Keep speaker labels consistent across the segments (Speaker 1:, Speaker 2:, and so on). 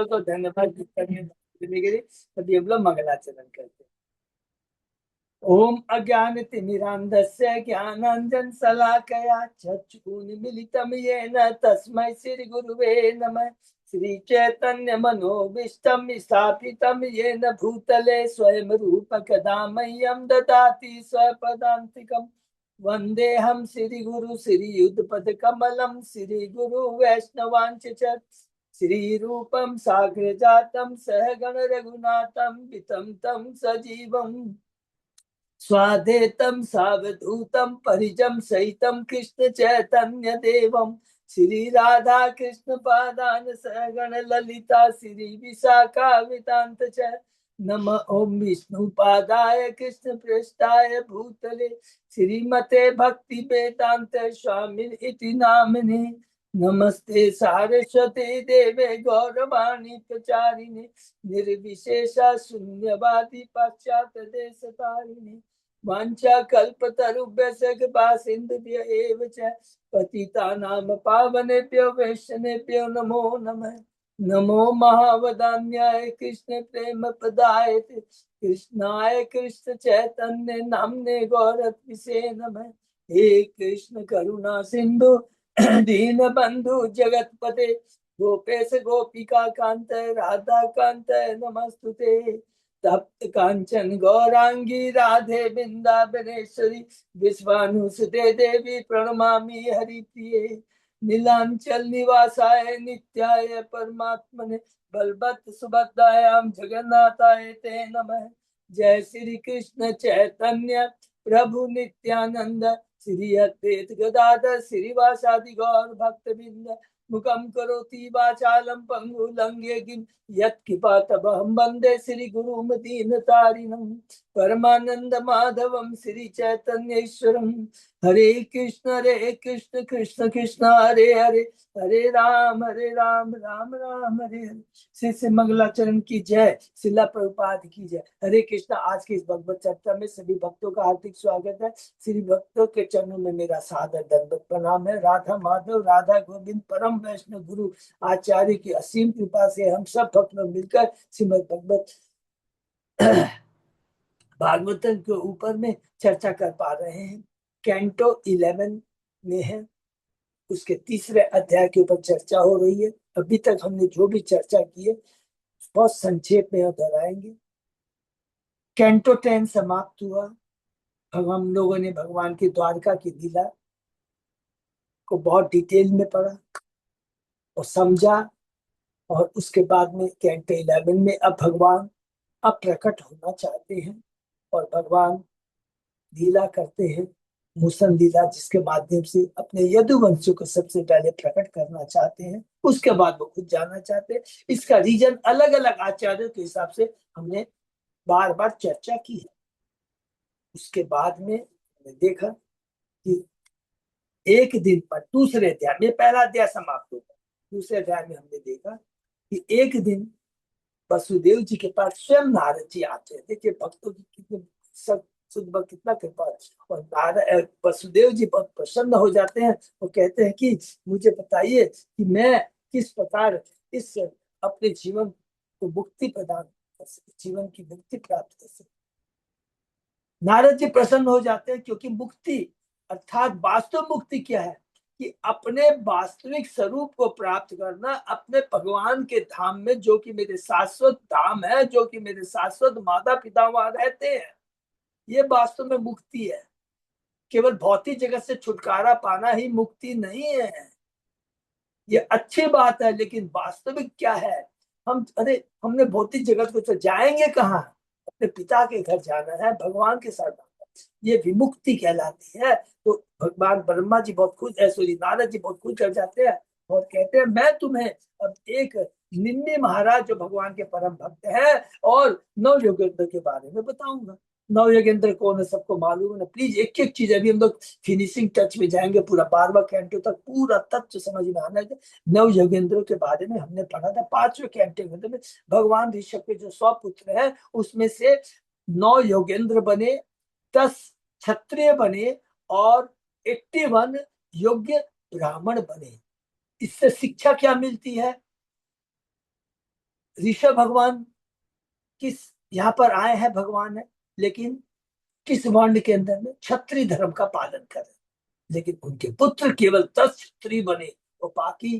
Speaker 1: को धन्यवाद करने के लिए। अभी हम लोग मंगलाचरण करते हैं। ओम अज्ञानतिमिरान्धस्य ज्ञानाञ्जनशलाकया चक्षुरुन्मीलितं येन तस्मै श्रीगुरुवे नमः। श्रीचैतन्यमनोभीष्टं स्थापितं येन भूतले स्वयं रूपकदा मह्यं ददाति स्वपदान्तिकम्। वन्देऽहं श्रीगुरु श्रीयुतपदकमलं श्रीगुरु वैष्णवांश्च श्रीरूपं साग्रजातं सहगण रघुनाथं वितं तं सजीवम् स्वादेतं सावधूतं परिजं सहितं कृष्ण चैतन्य देवं श्री राधा कृष्ण पादान सहगण ललिता श्री विशाखावितांत च नम ओम विष्णु पादाय कृष्ण पृष्ठाय भूतले श्रीमते भक्ति वेदांत स्वामी इति नामिने नमस्ते सारस्वती देवे गौरवाणी प्रचारिणे निर्विशेषा शून्यवादी पाश्चात्य देश तारिणे वांछा कल्पतरुभ्यश्च कृपा सिन्धुभ्य एव च पतितानां पावनेभ्यो वैष्णवेभ्यो नमो नमः। नमो महावदान्याय कृष्ण प्रेम प्रदायते कृष्णाय कृष्ण चैतन्य नाम्ने गौरत्विषे नमः। हे कृष्ण करुणा सिंधु दीन बंधु जगतपते गोपेश गोपिका कांत राधा कांत नमस्तुते। तप्त कांचन गौरांगी राधे वृंदावनेश्वरी विश्वानुसुते देवी प्रणमामि हरिप्रिये। नीलांचल निवासाय नित्याय परमात्मने बलवत् सुभद्रायां जगन्नाथाय ते नमः। जय श्री कृष्ण चैतन्य प्रभु नित्यानंद श्री अद्वैत गदाधर श्रीवासादि गौर भक्तवृंद मुखम करोति वाचालम पंगु लंघयेगिं यत्कृपातमहं वन्दे श्री गुरुं दीनतारिणं परमानंद माधवं श्री चैतन्येश्वरं। हरे कृष्ण कृष्ण कृष्ण हरे हरे हरे राम राम राम हरे हरे। श्री मंगलाचरण की जय, शिला प्रभुपाद की जय। हरे कृष्ण। आज की इस भगवत चर्चा में सभी भक्तों का हार्दिक स्वागत है। श्री भक्तों के चरणों में मेरा सादर दंडवत प्रणाम है। राधा माधव राधा गोविंद परम वैष्णव गुरु आचार्य की असीम कृपा से हम सब भक्त लोग मिलकर श्रीमद भागवतम के ऊपर में चर्चा कर पा रहे हैं। कैंटो 11 में है, उसके तीसरे अध्याय के ऊपर चर्चा हो रही है। अभी तक हमने जो भी चर्चा की है बहुत संक्षेप में दोहराएंगे। कैंटो 10 समाप्त हुआ। हम लोगों ने भगवान की द्वारका की लीला को बहुत डिटेल में पढ़ा और समझा, और उसके बाद में कैंटो 11 में अब भगवान अब प्रकट होना चाहते हैं और भगवान लीला करते हैं, मुसन लीला, जिसके माध्यम से अपने यदुवंशियों को सबसे पहले प्रकट करना चाहते हैं। उसके बाद वो खुद जाना चाहते हैं। इसका रीजन अलग अलग आचार्यों के हिसाब से हमने बार बार चर्चा की है। उसके बाद में हमने देखा कि एक दिन पर दूसरे अध्याय में, पहला अध्याय समाप्त होगा, दूसरे अध्याय में हमने देखा कि एक दिन वसुदेव जी के पास स्वयं नारद जी आते हैं। देखिए भक्तों की कितनी सब शुद्ध भक्त कितना कृपा है। और नारद वसुदेव जी बहुत प्रसन्न हो जाते हैं और कहते हैं कि मुझे बताइए कि मैं किस प्रकार इस अपने जीवन को मुक्ति प्रदान कर सकूं, जीवन की मुक्ति प्राप्त कर सकूं। नारद जी प्रसन्न हो जाते हैं क्योंकि मुक्ति अर्थात वास्तव मुक्ति क्या है कि अपने वास्तविक स्वरूप को प्राप्त करना, अपने भगवान के धाम में, जो कि मेरे शाश्वत धाम है, जो कि मेरे शाश्वत माता पिता वहां रहते हैं। ये वास्तव में मुक्ति है। केवल भौतिक जगत से छुटकारा पाना ही मुक्ति नहीं है। ये अच्छी बात है, लेकिन वास्तविक क्या है? हमने भौतिक जगत को तो जाएंगे कहाँ? अपने पिता के घर जाना है, भगवान के साथ जाना है। ये विमुक्ति कहलाती है। तो भगवान ब्रह्मा जी बहुत खुश, सॉरी नारद जी बहुत खुश कर जाते हैं और कहते हैं मैं तुम्हें अब एक निम्न महाराज जो भगवान के परम भक्त है और नव योगेंद्र के बारे में बताऊंगा। नव योगेंद्र कौन है सबको मालूम है ना। प्लीज एक एक चीज, अभी हम लोग फिनिशिंग टच में जाएंगे, पूरा 12वां कैंटो तक पूरा तत्व समझ में आना है। नव योगेंद्र के बारे में हमने पढ़ा था 5वें कैंटो में। भगवान ऋषभ के जो 100 पुत्र हैं उसमें से 9 योगेंद्र बने, 10 क्षत्रिय बने और 81 योग्य ब्राह्मण बने। इससे शिक्षा क्या मिलती है? ऋषभ भगवान किस यहाँ पर आए हैं, भगवान है, लेकिन किस वर्ण के अंदर में? क्षत्रिय धर्म का पालन कर रहे हैं। लेकिन उनके पुत्र केवल 10 क्षत्रिय बने और बाकी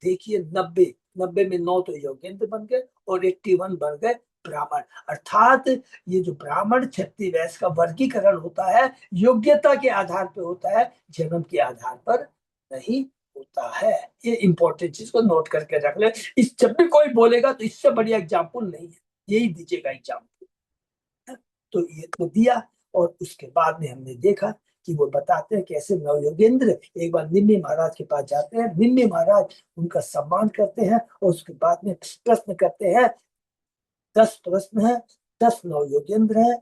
Speaker 1: देखिए 90, 90 में 9 तो योगेंद्र बन गए और 81 बन गए ब्राह्मण। अर्थात ये जो ब्राह्मण क्षत्रिय वैश्य का वर्गीकरण होता है योग्यता के आधार पर होता है, जन्म के आधार पर नहीं होता है। ये इंपॉर्टेंट चीज को नोट करके रख ले। इस जब भी कोई बोलेगा तो इससे बढ़िया एग्जाम्पल नहीं है, यही दीजिएगा एग्जाम्पल। तो ये तो दिया, और उसके बाद में हमने देखा कि वो बताते हैं कैसे नवयोगेंद्र एक बार निम्मी महाराज के पास जाते हैं। निम्मी महाराज उनका सम्मान करते हैं और उसके बाद में प्रश्न करते हैं। 10 प्रश्न है, 10 नवयोगेंद्र है,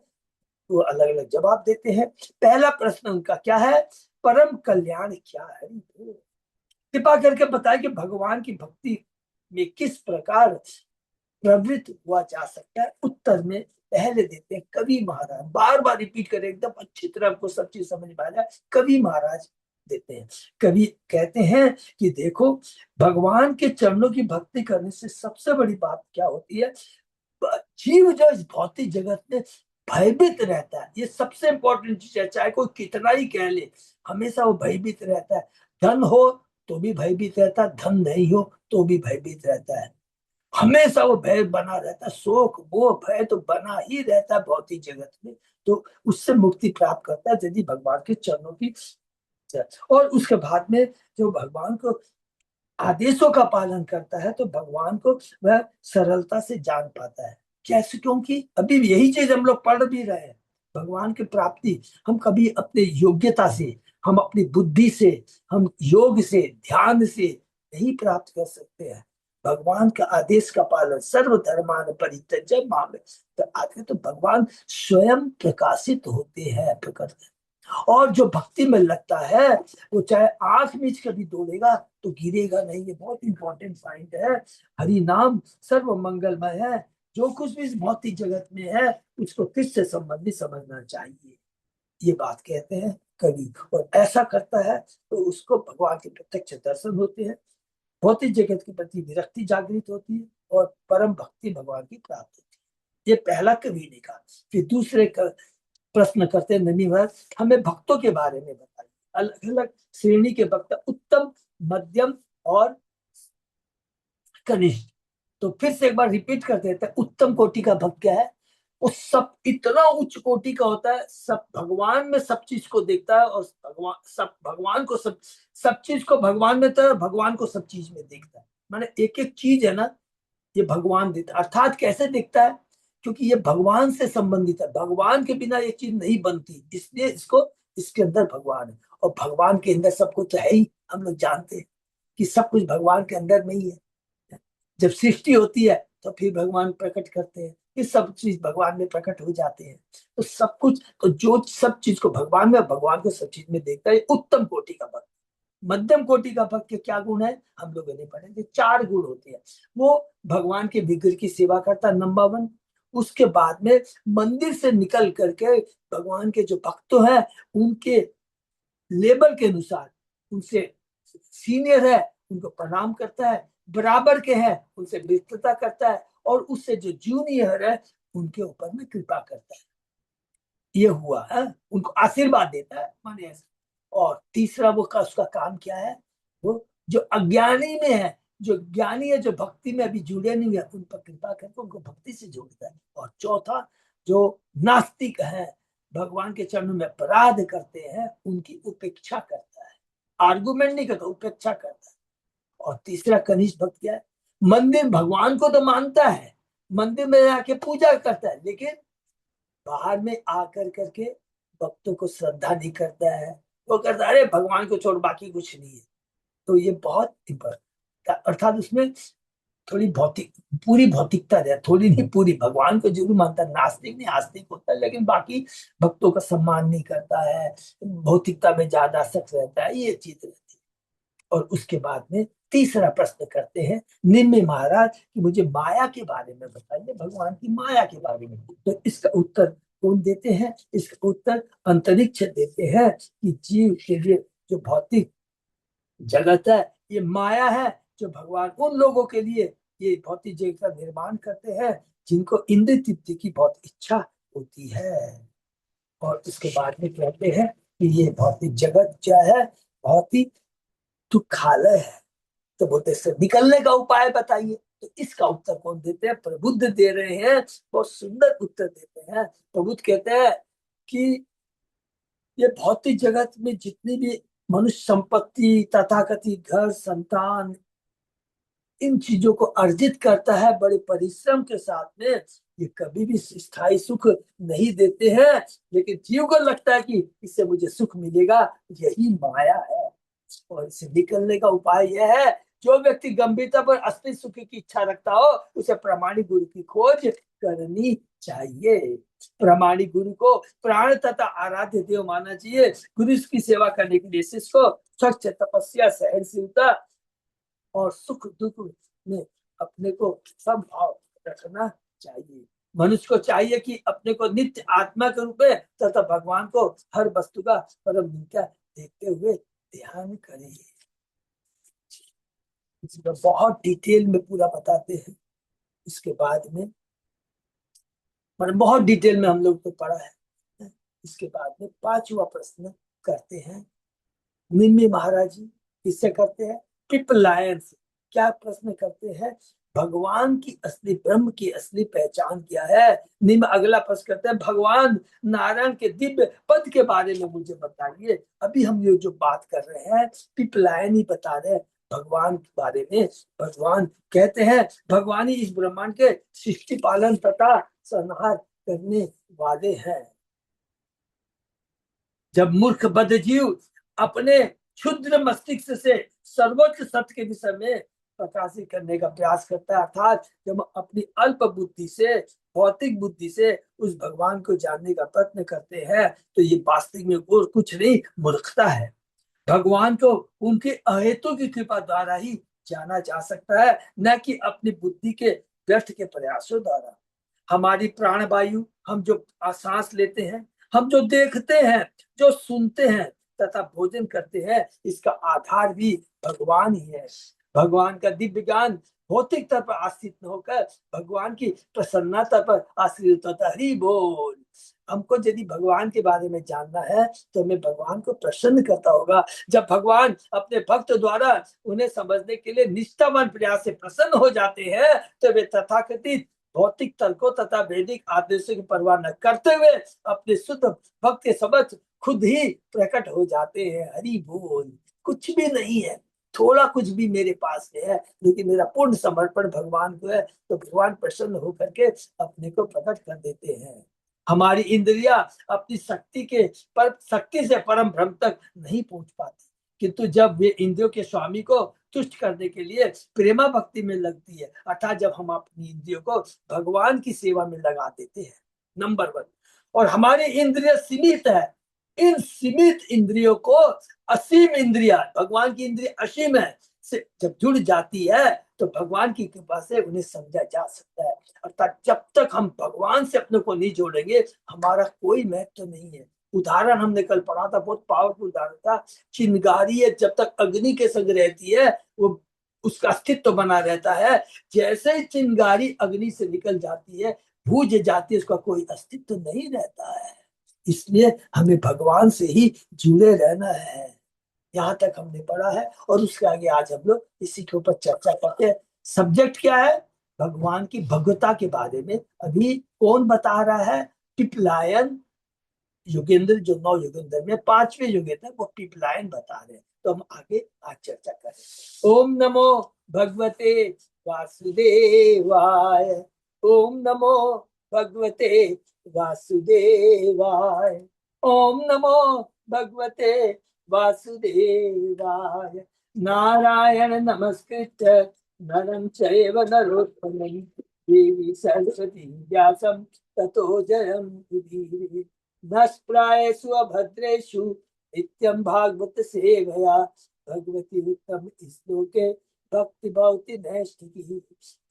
Speaker 1: वो अलग अलग जवाब देते हैं। पहला प्रश्न उनका क्या है? परम कल्याण क्या है? कृपा करके बताए कि भगवान की भक्ति में किस प्रकार प्रवृत्त हुआ जा सकता है। उत्तर में पहले देते हैं कवि महाराज, बार बार रिपीट करें एकदम अच्छी तरह आपको सब चीज समझ में आ जाए। कवि महाराज देते हैं। कवि कहते हैं कि देखो, भगवान के चरणों की भक्ति करने से सबसे बड़ी बात क्या होती है? जीव जो इस भौतिक जगत में भयभीत रहता है, ये सबसे इंपॉर्टेंट चीज है। चाहे कोई कितना ही कह ले, हमेशा वो भयभीत रहता है। धन हो तो भी भयभीत रहता है, धन नहीं हो तो भी भयभीत रहता है। हमेशा वो भय बना रहता है, शोक वो भय तो बना ही रहता है भौतिक जगत में। तो उससे मुक्ति प्राप्त करता है यदि भगवान के चरणों की। और उसके बाद में जो भगवान को आदेशों का पालन करता है तो भगवान को वह सरलता से जान पाता है। कैसे? क्योंकि अभी यही चीज हम लोग पढ़ भी रहे हैं। भगवान की प्राप्ति हम कभी अपने योग्यता से, हम अपनी बुद्धि से, हम योग से, ध्यान से नहीं प्राप्त कर सकते हैं। भगवान का आदेश का पालन, सर्वधर्मान परित्यज्य माम, तो आगे तो भगवान स्वयं प्रकाशित होते हैं, प्रकट। और जो भक्ति में लगता है वो चाहे आंख मीच कभी डोलेगा तो गिरेगा नहीं। ये बहुत इंपॉर्टेंट पॉइंट है। हरि नाम सर्व मंगलमय है। जो कुछ भी इस भौतिक जगत में है उसको किससे संबंधित समझना चाहिए, ये बात कहते हैं कवि। और ऐसा करता है तो उसको भगवान के प्रत्यक्ष दर्शन होते हैं, भौतिक जगत के प्रति विरक्ति जागृत होती है और परम भक्ति भगवान की प्राप्त होती है। ये पहला कवि ने कहा। फिर दूसरे प्रश्न करते हैं ननी महाराज, हमें भक्तों के बारे में बताइए। अलग अलग श्रेणी के भक्त, उत्तम, मध्यम और कनिष्ठ। तो फिर से एक बार रिपीट कर देते हैं। उत्तम कोटि का भक्त क्या है? वो सब इतना उच्च कोटि का होता है, सब भगवान में सब चीज को देखता है और भगवान को सब चीज को भगवान में तो भगवान को सब चीज में देखता है। माने एक एक चीज है ना, ये भगवान देता है। अर्थात कैसे दिखता है? क्योंकि ये भगवान से संबंधित है, भगवान के बिना ये चीज नहीं बनती, इसलिए इसको, इसके अंदर भगवान है। और भगवान के अंदर सब कुछ है ही, हम लोग जानते हैं कि सब कुछ भगवान के अंदर में ही है। जब सृष्टि होती है तो फिर भगवान प्रकट करते हैं, ये सब चीज भगवान में प्रकट हो जाते हैं। तो सब कुछ, तो जो सब चीज को भगवान में, भगवान को सब चीज में देखता है, उत्तम कोटि का भक्त। मध्यम कोटि का भक्त के क्या गुण है हम लोगों ने पढ़े थे, 4 गुण होते हैं। वो भगवान के विग्रह की सेवा करता है, नंबर 1। उसके बाद में मंदिर से निकल करके भगवान के जो भक्त हैं उनके लेवल के अनुसार, उनसे सीनियर है उनको प्रणाम करता है, बराबर के हैं उनसे मित्रता करता है, और उससे जो जूनियर है उनके ऊपर में कृपा करता है। ये हुआ है, उनको आशीर्वाद देता है माने ऐसा। और तीसरा वो का उसका काम क्या है? वो जो अज्ञानी में है, जो ज्ञानी है, जो भक्ति में अभी जुड़े नहीं है, उन पर कृपा करके उनको भक्ति से जोड़ता है। और चौथा, जो नास्तिक है, भगवान के चरणों में अपराध करते हैं, उनकी उपेक्षा करता है। आर्गुमेंट नहीं करता, उपेक्षा करता है। और तीसरा कनिष्ठ भक्त क्या है? मंदिर, भगवान को तो मानता है, मंदिर में जाके पूजा करता है, लेकिन बाहर में आकर करके भक्तों को श्रद्धा नहीं करता है। वो करता है अरे भगवान को छोड़ बाकी कुछ नहीं है। तो ये बहुत अर्थात उसमें थोड़ी भौतिक, पूरी भौतिकता है, थोड़ी नहीं पूरी। भगवान को जरूर मानता है, नास्तिक नहीं आस्तिक होता है, लेकिन बाकी भक्तों का सम्मान नहीं करता है, भौतिकता में ज्यादा सख्त रहता है, ये चीज रहती है। और उसके बाद में तीसरा प्रश्न करते हैं निम्न महाराज कि मुझे माया के बारे में बताइए, भगवान की माया के बारे में। तो इसका उत्तर कौन देते हैं? इसका उत्तर अंतरिक्ष देते हैं कि जीव के लिए जो भौतिक जगत है ये माया है, जो भगवान उन लोगों के लिए ये भौतिक जगत का निर्माण करते हैं जिनको इंद्र तृप्ति की बहुत इच्छा होती है। और उसके बाद में कहते हैं कि ये भौतिक जगत क्या है, बहुत ही दुखालय है। तो बोलते इससे निकलने का उपाय बताइए। तो इसका उत्तर कौन देते हैं? प्रबुद्ध दे रहे हैं, बहुत सुंदर उत्तर देते हैं। प्रबुद्ध कहते हैं कि ये भौतिक जगत में जितनी भी मनुष्य संपत्ति, तथाकथित घर, संतान, इन चीजों को अर्जित करता है बड़े परिश्रम के साथ में, ये कभी भी स्थायी सुख नहीं देते हैं। लेकिन जीव को लगता है कि इससे मुझे सुख मिलेगा, यही माया है। और इससे निकलने का उपाय यह है, जो व्यक्ति गंभीरता पर असली सुख की इच्छा रखता हो उसे प्रामाणिक गुरु की खोज करनी चाहिए। प्रामाणिक गुरु को प्राण तथा आराध्य देव मानना चाहिए। गुरु की सेवा करने के लिए शिष्य को स्वच्छ तपस्या, सहनशीलता और सुख दुख में अपने को समभाव रखना चाहिए। मनुष्य को चाहिए कि अपने को नित्य आत्मा के रूप में तथा भगवान को हर वस्तु का परम मिथ्या देखते हुए ध्यान करे। इसमें बहुत डिटेल में पूरा बताते हैं। इसके बाद में मतलब बहुत डिटेल में हम लोग तो पढ़ा है। इसके बाद में पांचवा प्रश्न करते हैं निम्मी महाराज जी। किससे करते हैं? पिपलायन से। क्या प्रश्न करते हैं? भगवान की असली, ब्रह्म की असली पहचान क्या है? निम्न अगला प्रश्न करते हैं भगवान नारायण के दिव्य पद के बारे में मुझे बताइए। अभी हम ये जो बात कर रहे हैं पिपलायन ही बता रहे हैं भगवान के बारे में। भगवान कहते हैं भगवान ही इस ब्रह्मांड के सृष्टि पालन तथा संहार करने वाले हैं। जब मूर्ख बद्ध जीव अपने क्षुद्र मस्तिष्क से सर्वोच्च सत्य के विषय में प्रकाशित करने का प्रयास करता है, अर्थात जब अपनी अल्प बुद्धि से, भौतिक बुद्धि से उस भगवान को जानने का प्रयत्न करते हैं, तो ये वास्तविक में और कुछ नहीं, मूर्खता है। भगवान को उनके अहेतु की कृपा द्वारा ही जाना जा सकता है, न कि अपनी बुद्धि के व्यर्थ के प्रयासों द्वारा। हमारी प्राण वायु, हम जो सांस लेते हैं, हम जो देखते हैं, जो सुनते हैं तथा भोजन करते हैं, इसका आधार भी भगवान ही है। भगवान का दिव्य ज्ञान भौतिकता पर आश्रित न होकर भगवान की प्रसन्नता पर आश्रित होता है। हरि बोल। हमको यदि भगवान के बारे में जानना है तो हमें भगवान को प्रसन्न करता होगा। जब भगवान अपने भक्त द्वारा उन्हें समझने के लिए निष्ठावान प्रयास से प्रसन्न हो जाते हैं, तो वे तथाकथित भौतिक तर्कों तथा वैदिक आदेशों की परवाह न करते हुए अपने शुद्ध भक्त के समक्ष खुद ही प्रकट हो जाते हैं। हरि बोल। कुछ भी नहीं है, थोड़ा कुछ भी मेरे पास है, लेकिन मेरा पूर्ण समर्पण भगवान को है, तो भगवान प्रसन्न होकर के अपने को प्रकट कर देते हैं। हमारी इंद्रिया अपनी शक्ति के पर शक्ति से परम भ्रम तक नहीं पहुंच पाती, किंतु जब वे इंद्रियों के स्वामी को तुष्ट करने के लिए प्रेमा भक्ति में लगती है, अर्थात जब हम अपनी इंद्रियों को भगवान की सेवा में लगा देते हैं, नंबर 1। और हमारी इंद्रिय सीमित है, इन सीमित इंद्रियों को असीम इंद्रिया, भगवान की इंद्रिय असीम है, से जब जुड़ जाती है तो भगवान की कृपा से उन्हें समझा जा सकता है। अर्थात जब तक हम भगवान से अपने को नहीं जोड़ेंगे, हमारा कोई महत्व नहीं है। उदाहरण हमने कल पढ़ा था, बहुत पावरफुल उदाहरण था। चिंगारी है, जब तक अग्नि के संग रहती है वो उसका अस्तित्व बना रहता है। जैसे ही चिंगारी अग्नि से निकल जाती है, भूज जाती है, उसका कोई अस्तित्व नहीं रहता है। इसलिए हमें भगवान से ही जुड़े रहना है। यहाँ तक हमने पढ़ा है और उसके आगे आज हम लोग इसी के ऊपर चर्चा करते हैं। सब्जेक्ट क्या है? भगवान की भगवता के बारे में अभी कौन बता रहा है? पिपलायन योगेंद्र, जो 9 योगेंद्र में 5वें योगेंद्र, वो पिपलायन बता रहे हैं। तो हम आगे आज चर्चा करें। ओम नमो भगवते वासुदेवाय। ओम नमो भगवते वासुदेवाय। ओम नमो भगवते वासुदेवाय। नारायण नमस्कृत्य नरं चैव नरोत्तमं देवी सरस्वती व्यासं ततो जयमुदीरये। नष्प्रायेषु अभद्रेषु नित्यं भागवत सेवया भगवती उत्तम श्लोके भक्ति भवति नैष्ठिकी।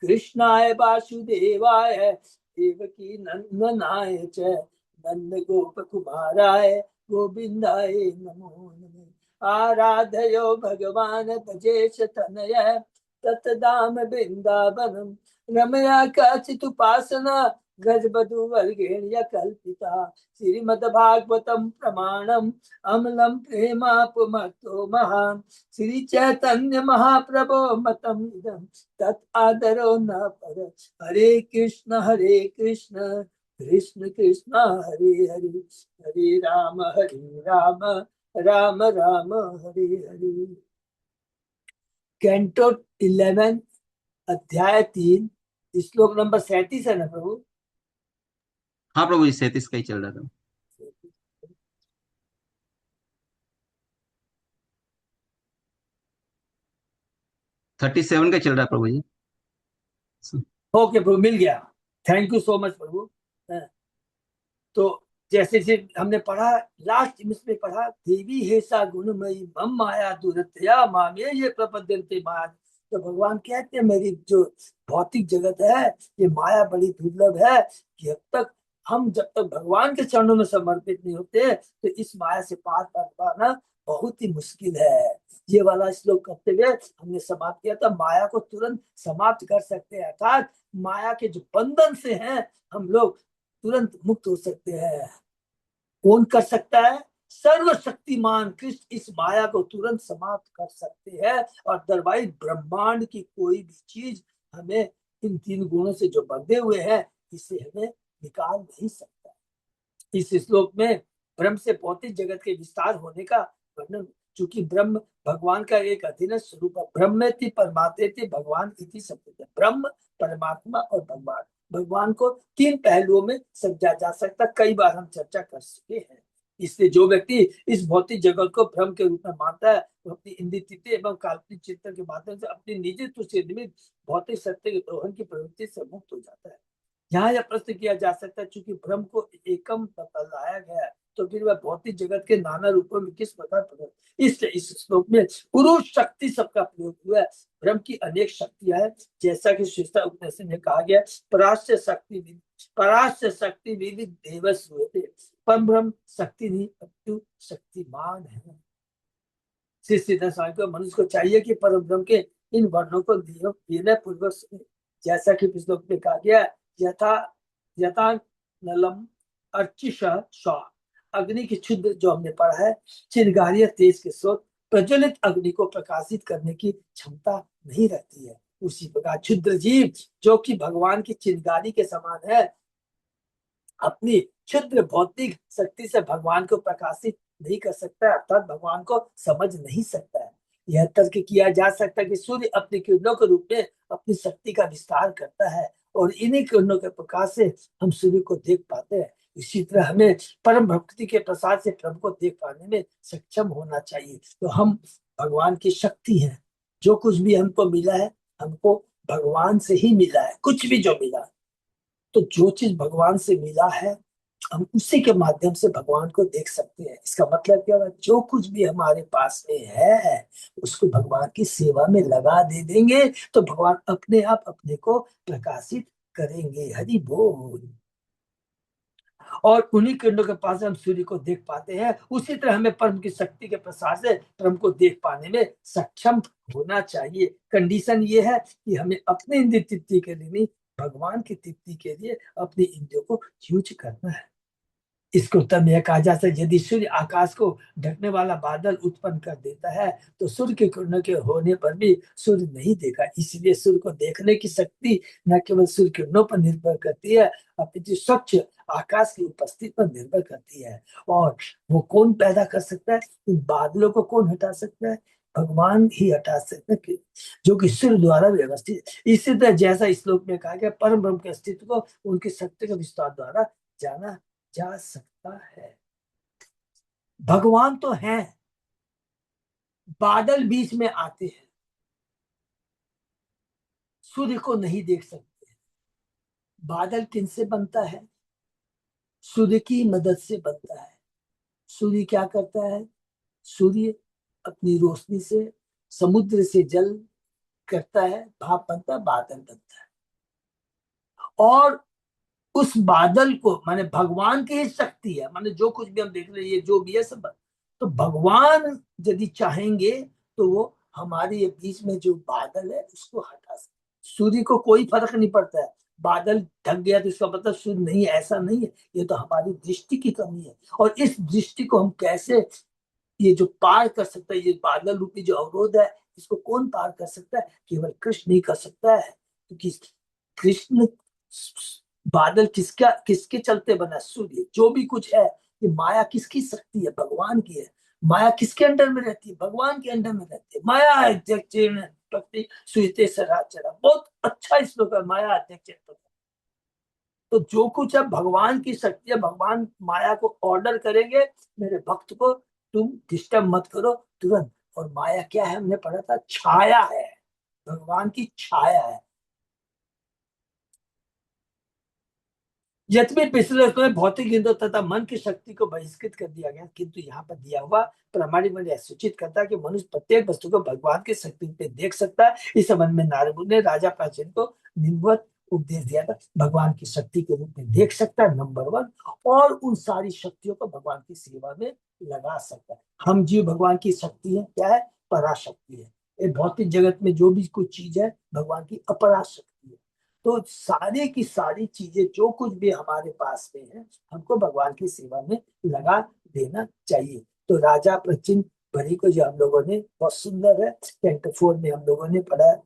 Speaker 1: कृष्णाय वासुदेवाय देवकी नंदनाय च नंद गोप कुमाराय गोविंदाय नमो नमः। आराधयो भगवान भजेश तनय तत्धाम वृंदावनम रमया काचित उपासना गज बधु वर्गेण कल्पिता श्रीमद्भागवतम प्रमाणम अमलम प्रेमापुमतो महान श्री चैतन्य महाप्रभो मतम इदम तत् आदरो न पर हरे कृष्ण कृष्ण कृष्ण हरे हरे हरे राम राम राम हरे हरे। कैंटो 11 अध्याय 3 श्लोक नंबर 37 है ना प्रभु?
Speaker 2: हाँ प्रभु जी, 37 का ही चल रहा था। 37 का चल रहा है प्रभु जी।
Speaker 1: ओके प्रभु, मिल गया। थैंक यू सो मच प्रभु। तो जैसे जैसे हमने पढ़ा, लास्ट में पढ़ा, देवी हेसा गुणमयी मम माया दुरतया मामे ये प्रपद्यन्ते माया। तो भगवान कहते हैं मेरी जो भौतिक जगत है ये माया बड़ी दुर्लभ है कि जब तक भगवान के चरणों में समर्पित नहीं होते तो इस माया से पार कर पाना बहुत ही मुश्किल है। ये वाला श्लोक करते हुए हमने समाप्त किया था। माया को तुरंत समाप्त कर सकते हैं, अर्थात माया के जो बंधन से हैं हम लोग तुरंत मुक्त हो सकते हैं। कौन कर सकता है? सर्वशक्तिमान कृष्ण इस माया को तुरंत समाप्त कर सकते हैं। और अदरवाइज ब्रह्मांड की कोई भी चीज हमें इन 3 गुणों से जो बंधे हुए हैं इसे हमें निकाल नहीं सकता। इस श्लोक में ब्रह्म से भौतिक जगत के विस्तार होने का वर्णन, चूंकि ब्रह्म भगवान का एक अधीनस्थ स्वरूप है। ब्रह्मेति परमात्मेति भगवान इति शब्द। ब्रह्म, परमात्मा और भगवान, भगवान को 3 पहलुओं में समझा जा सकता। कई बार हम चर्चा कर चुके हैं। इसलिए जो व्यक्ति इस भौतिक जगत को भ्रम के रूप में मानता है वो अपनी इंद्रिय एवं काल्पनिक चिंतन के माध्यम से अपनी निजी से निर्मित भौतिक सत्य के दोहन की प्रवृत्ति से मुक्त हो जाता है। यहाँ यह प्रश्न किया जा सकता है, चूंकि भ्रम को एकम बतलाया गया है तो फिर वह भौतिक जगत के नाना रूपों में किस प्रकार प्रकट। इसलिए इस श्लोक में पुरुष शक्ति शब्द का प्रयोग हुआ है। ब्रह्म की अनेक शक्तियां हैं, जैसा कि श्वेता उपनिषद में कहा गया, पराश्य शक्ति विधि देवस हुए थे। पर ब्रह्म शक्ति नहीं अपितु शक्तिमान है। श्री सीधा स्वामी को मनुष्य को चाहिए कि परम ब्रह्म के इन वर्णों को विनय पूर्वक सुने, जैसा कि श्लोक में कहा गया, यथा यथा नलम अर्चिष स्वा। अग्नि की क्षुद्र जो हमने पढ़ा है, चिंगारियां तेज के स्रोत प्रज्वलित अग्नि को प्रकाशित करने की क्षमता नहीं रहती है। उसी प्रकार क्षुद्र जीव जो कि भगवान की चिंगारी के समान है, अपनी क्षुद्र भौतिक शक्ति से भगवान को प्रकाशित नहीं कर सकता, अर्थात भगवान को समझ नहीं सकता है। यह तर्क किया जा सकता है कि सूर्य अपनी किरणों के रूप में अपनी शक्ति का विस्तार करता है और इन्हीं किरणों के प्रकाश से हम सूर्य को देख पाते हैं। इसी तरह हमें परम भक्ति के प्रसाद से प्रभु को देख पाने में सक्षम होना चाहिए। तो हम भगवान की शक्ति हैं। जो कुछ भी हमको मिला है हमको भगवान से ही मिला है। कुछ भी जो मिला, तो जो चीज भगवान से मिला है हम उसी के माध्यम से भगवान को देख सकते हैं। इसका मतलब क्या है? जो कुछ भी हमारे पास में है उसको भगवान की सेवा में लगा दे देंगे तो भगवान अपने आप अपने को प्रकाशित करेंगे। हरि बोल। और उन्हीं किरणों के पास हम सूर्य को देख पाते हैं। उसी तरह हमें परम की शक्ति के प्रसार से परम को देख पाने में सक्षम होना चाहिए। कंडीशन ये है कि हमें अपने इंद्रिय तृप्ति के लिए नहीं, भगवान की तृप्ति के लिए अपनी इंद्रियों को यूज करना है। इसके उत्तर में यह कहा जा सकता है, यदि सूर्य आकाश को ढकने वाला बादल उत्पन्न कर देता है तो सूर्य की किरणों के होने पर भी सूर्य नहीं देखा। इसलिए सूर्य को देखने की शक्ति न केवल सूर्य किरणों पर निर्भर करती है अपितु स्वच्छ आकाश की उपस्थिति पर निर्भर करती है। और वो कौन पैदा कर सकता है? इन बादलों को कौन हटा सकता है? भगवान ही हटा सकते हैं, जो कि सूर्य द्वारा व्यवस्थित। इसी तरह जैसा श्लोक में कहा गया, परम ब्रह्म के अस्तित्व को उनके सत्य के विस्तार द्वारा जाना जा सकता है। भगवान तो है, बादल बीच में आते हैं, सूर्य को नहीं देख सकते। बादल किनसे बनता है? सूर्य की मदद से बनता है। सूर्य क्या करता है? सूर्य अपनी रोशनी से समुद्र से जल करता है, भाप बनता है, बादल बनता है। और उस बादल को माने भगवान की ही शक्ति है। माने जो कुछ भी हम देख रहे हैं, ये जो भी है सब, तो भगवान यदि चाहेंगे तो वो हमारे ये बीच में जो बादल है उसको हटा सकते। सूर्य को कोई फर्क नहीं पड़ता है, बादल ढक गया तो इसका मतलब सूर्य नहीं है, ऐसा नहीं है। ये तो हमारी दृष्टि की कमी है। और इस दृष्टि को हम कैसे ये जो पार कर सकता है, ये बादल रूपी जो अवरोध है, इसको कौन पार कर सकता है? केवल कृष्ण ही कर सकता है। क्योंकि कृष्ण, बादल किसका, किसके चलते बना? सूर्य। जो भी कुछ है ये माया किसकी शक्ति है? भगवान की है। माया किसके अंडर में रहती है? भगवान के अंडर में रहती है। माया अध्यक्ष प्रति सुयते सराचरा, बहुत अच्छा श्लोक है, माया अध्यक्ष। तो जो कुछ है भगवान की शक्ति है, भगवान माया को ऑर्डर करेंगे, मेरे भक्त को तुम डिस्टर्ब मत करो तुरंत। और माया क्या है? हमने पढ़ा था, छाया है, भगवान की छाया है। यद्यपि पिछले श्लोक में भौतिक इंद्रियों तथा मन की शक्ति को बहिष्कृत कर दिया गया, किंतु यहाँ पर दिया हुआ प्रामाणिक मन सूचित करता है कि मनुष्य प्रत्येक वस्तु को भगवान की शक्ति पे देख सकता है। इस संबंध में नारद मुनि ने राजा प्राचीन को निम्नवत उपदेश दिया था, भगवान की शक्ति के रूप में देख सकता है, नंबर 1। और उन सारी शक्तियों को भगवान की सेवा में लगा सकता है। हम जीव भगवान की शक्ति है, क्या है? पराशक्ति है। ये भौतिक जगत में जो भी कुछ चीज है भगवान की अपराशक्ति है। तो सारी की सारी चीजें जो कुछ भी हमारे पास में है, हमको भगवान की सेवा में लगा देना चाहिए। तो राजा प्रचिन भरी को जो हम लोगों ने, बहुत सुंदर है, कैंटो 4 में हम लोगों ने पढ़ा है।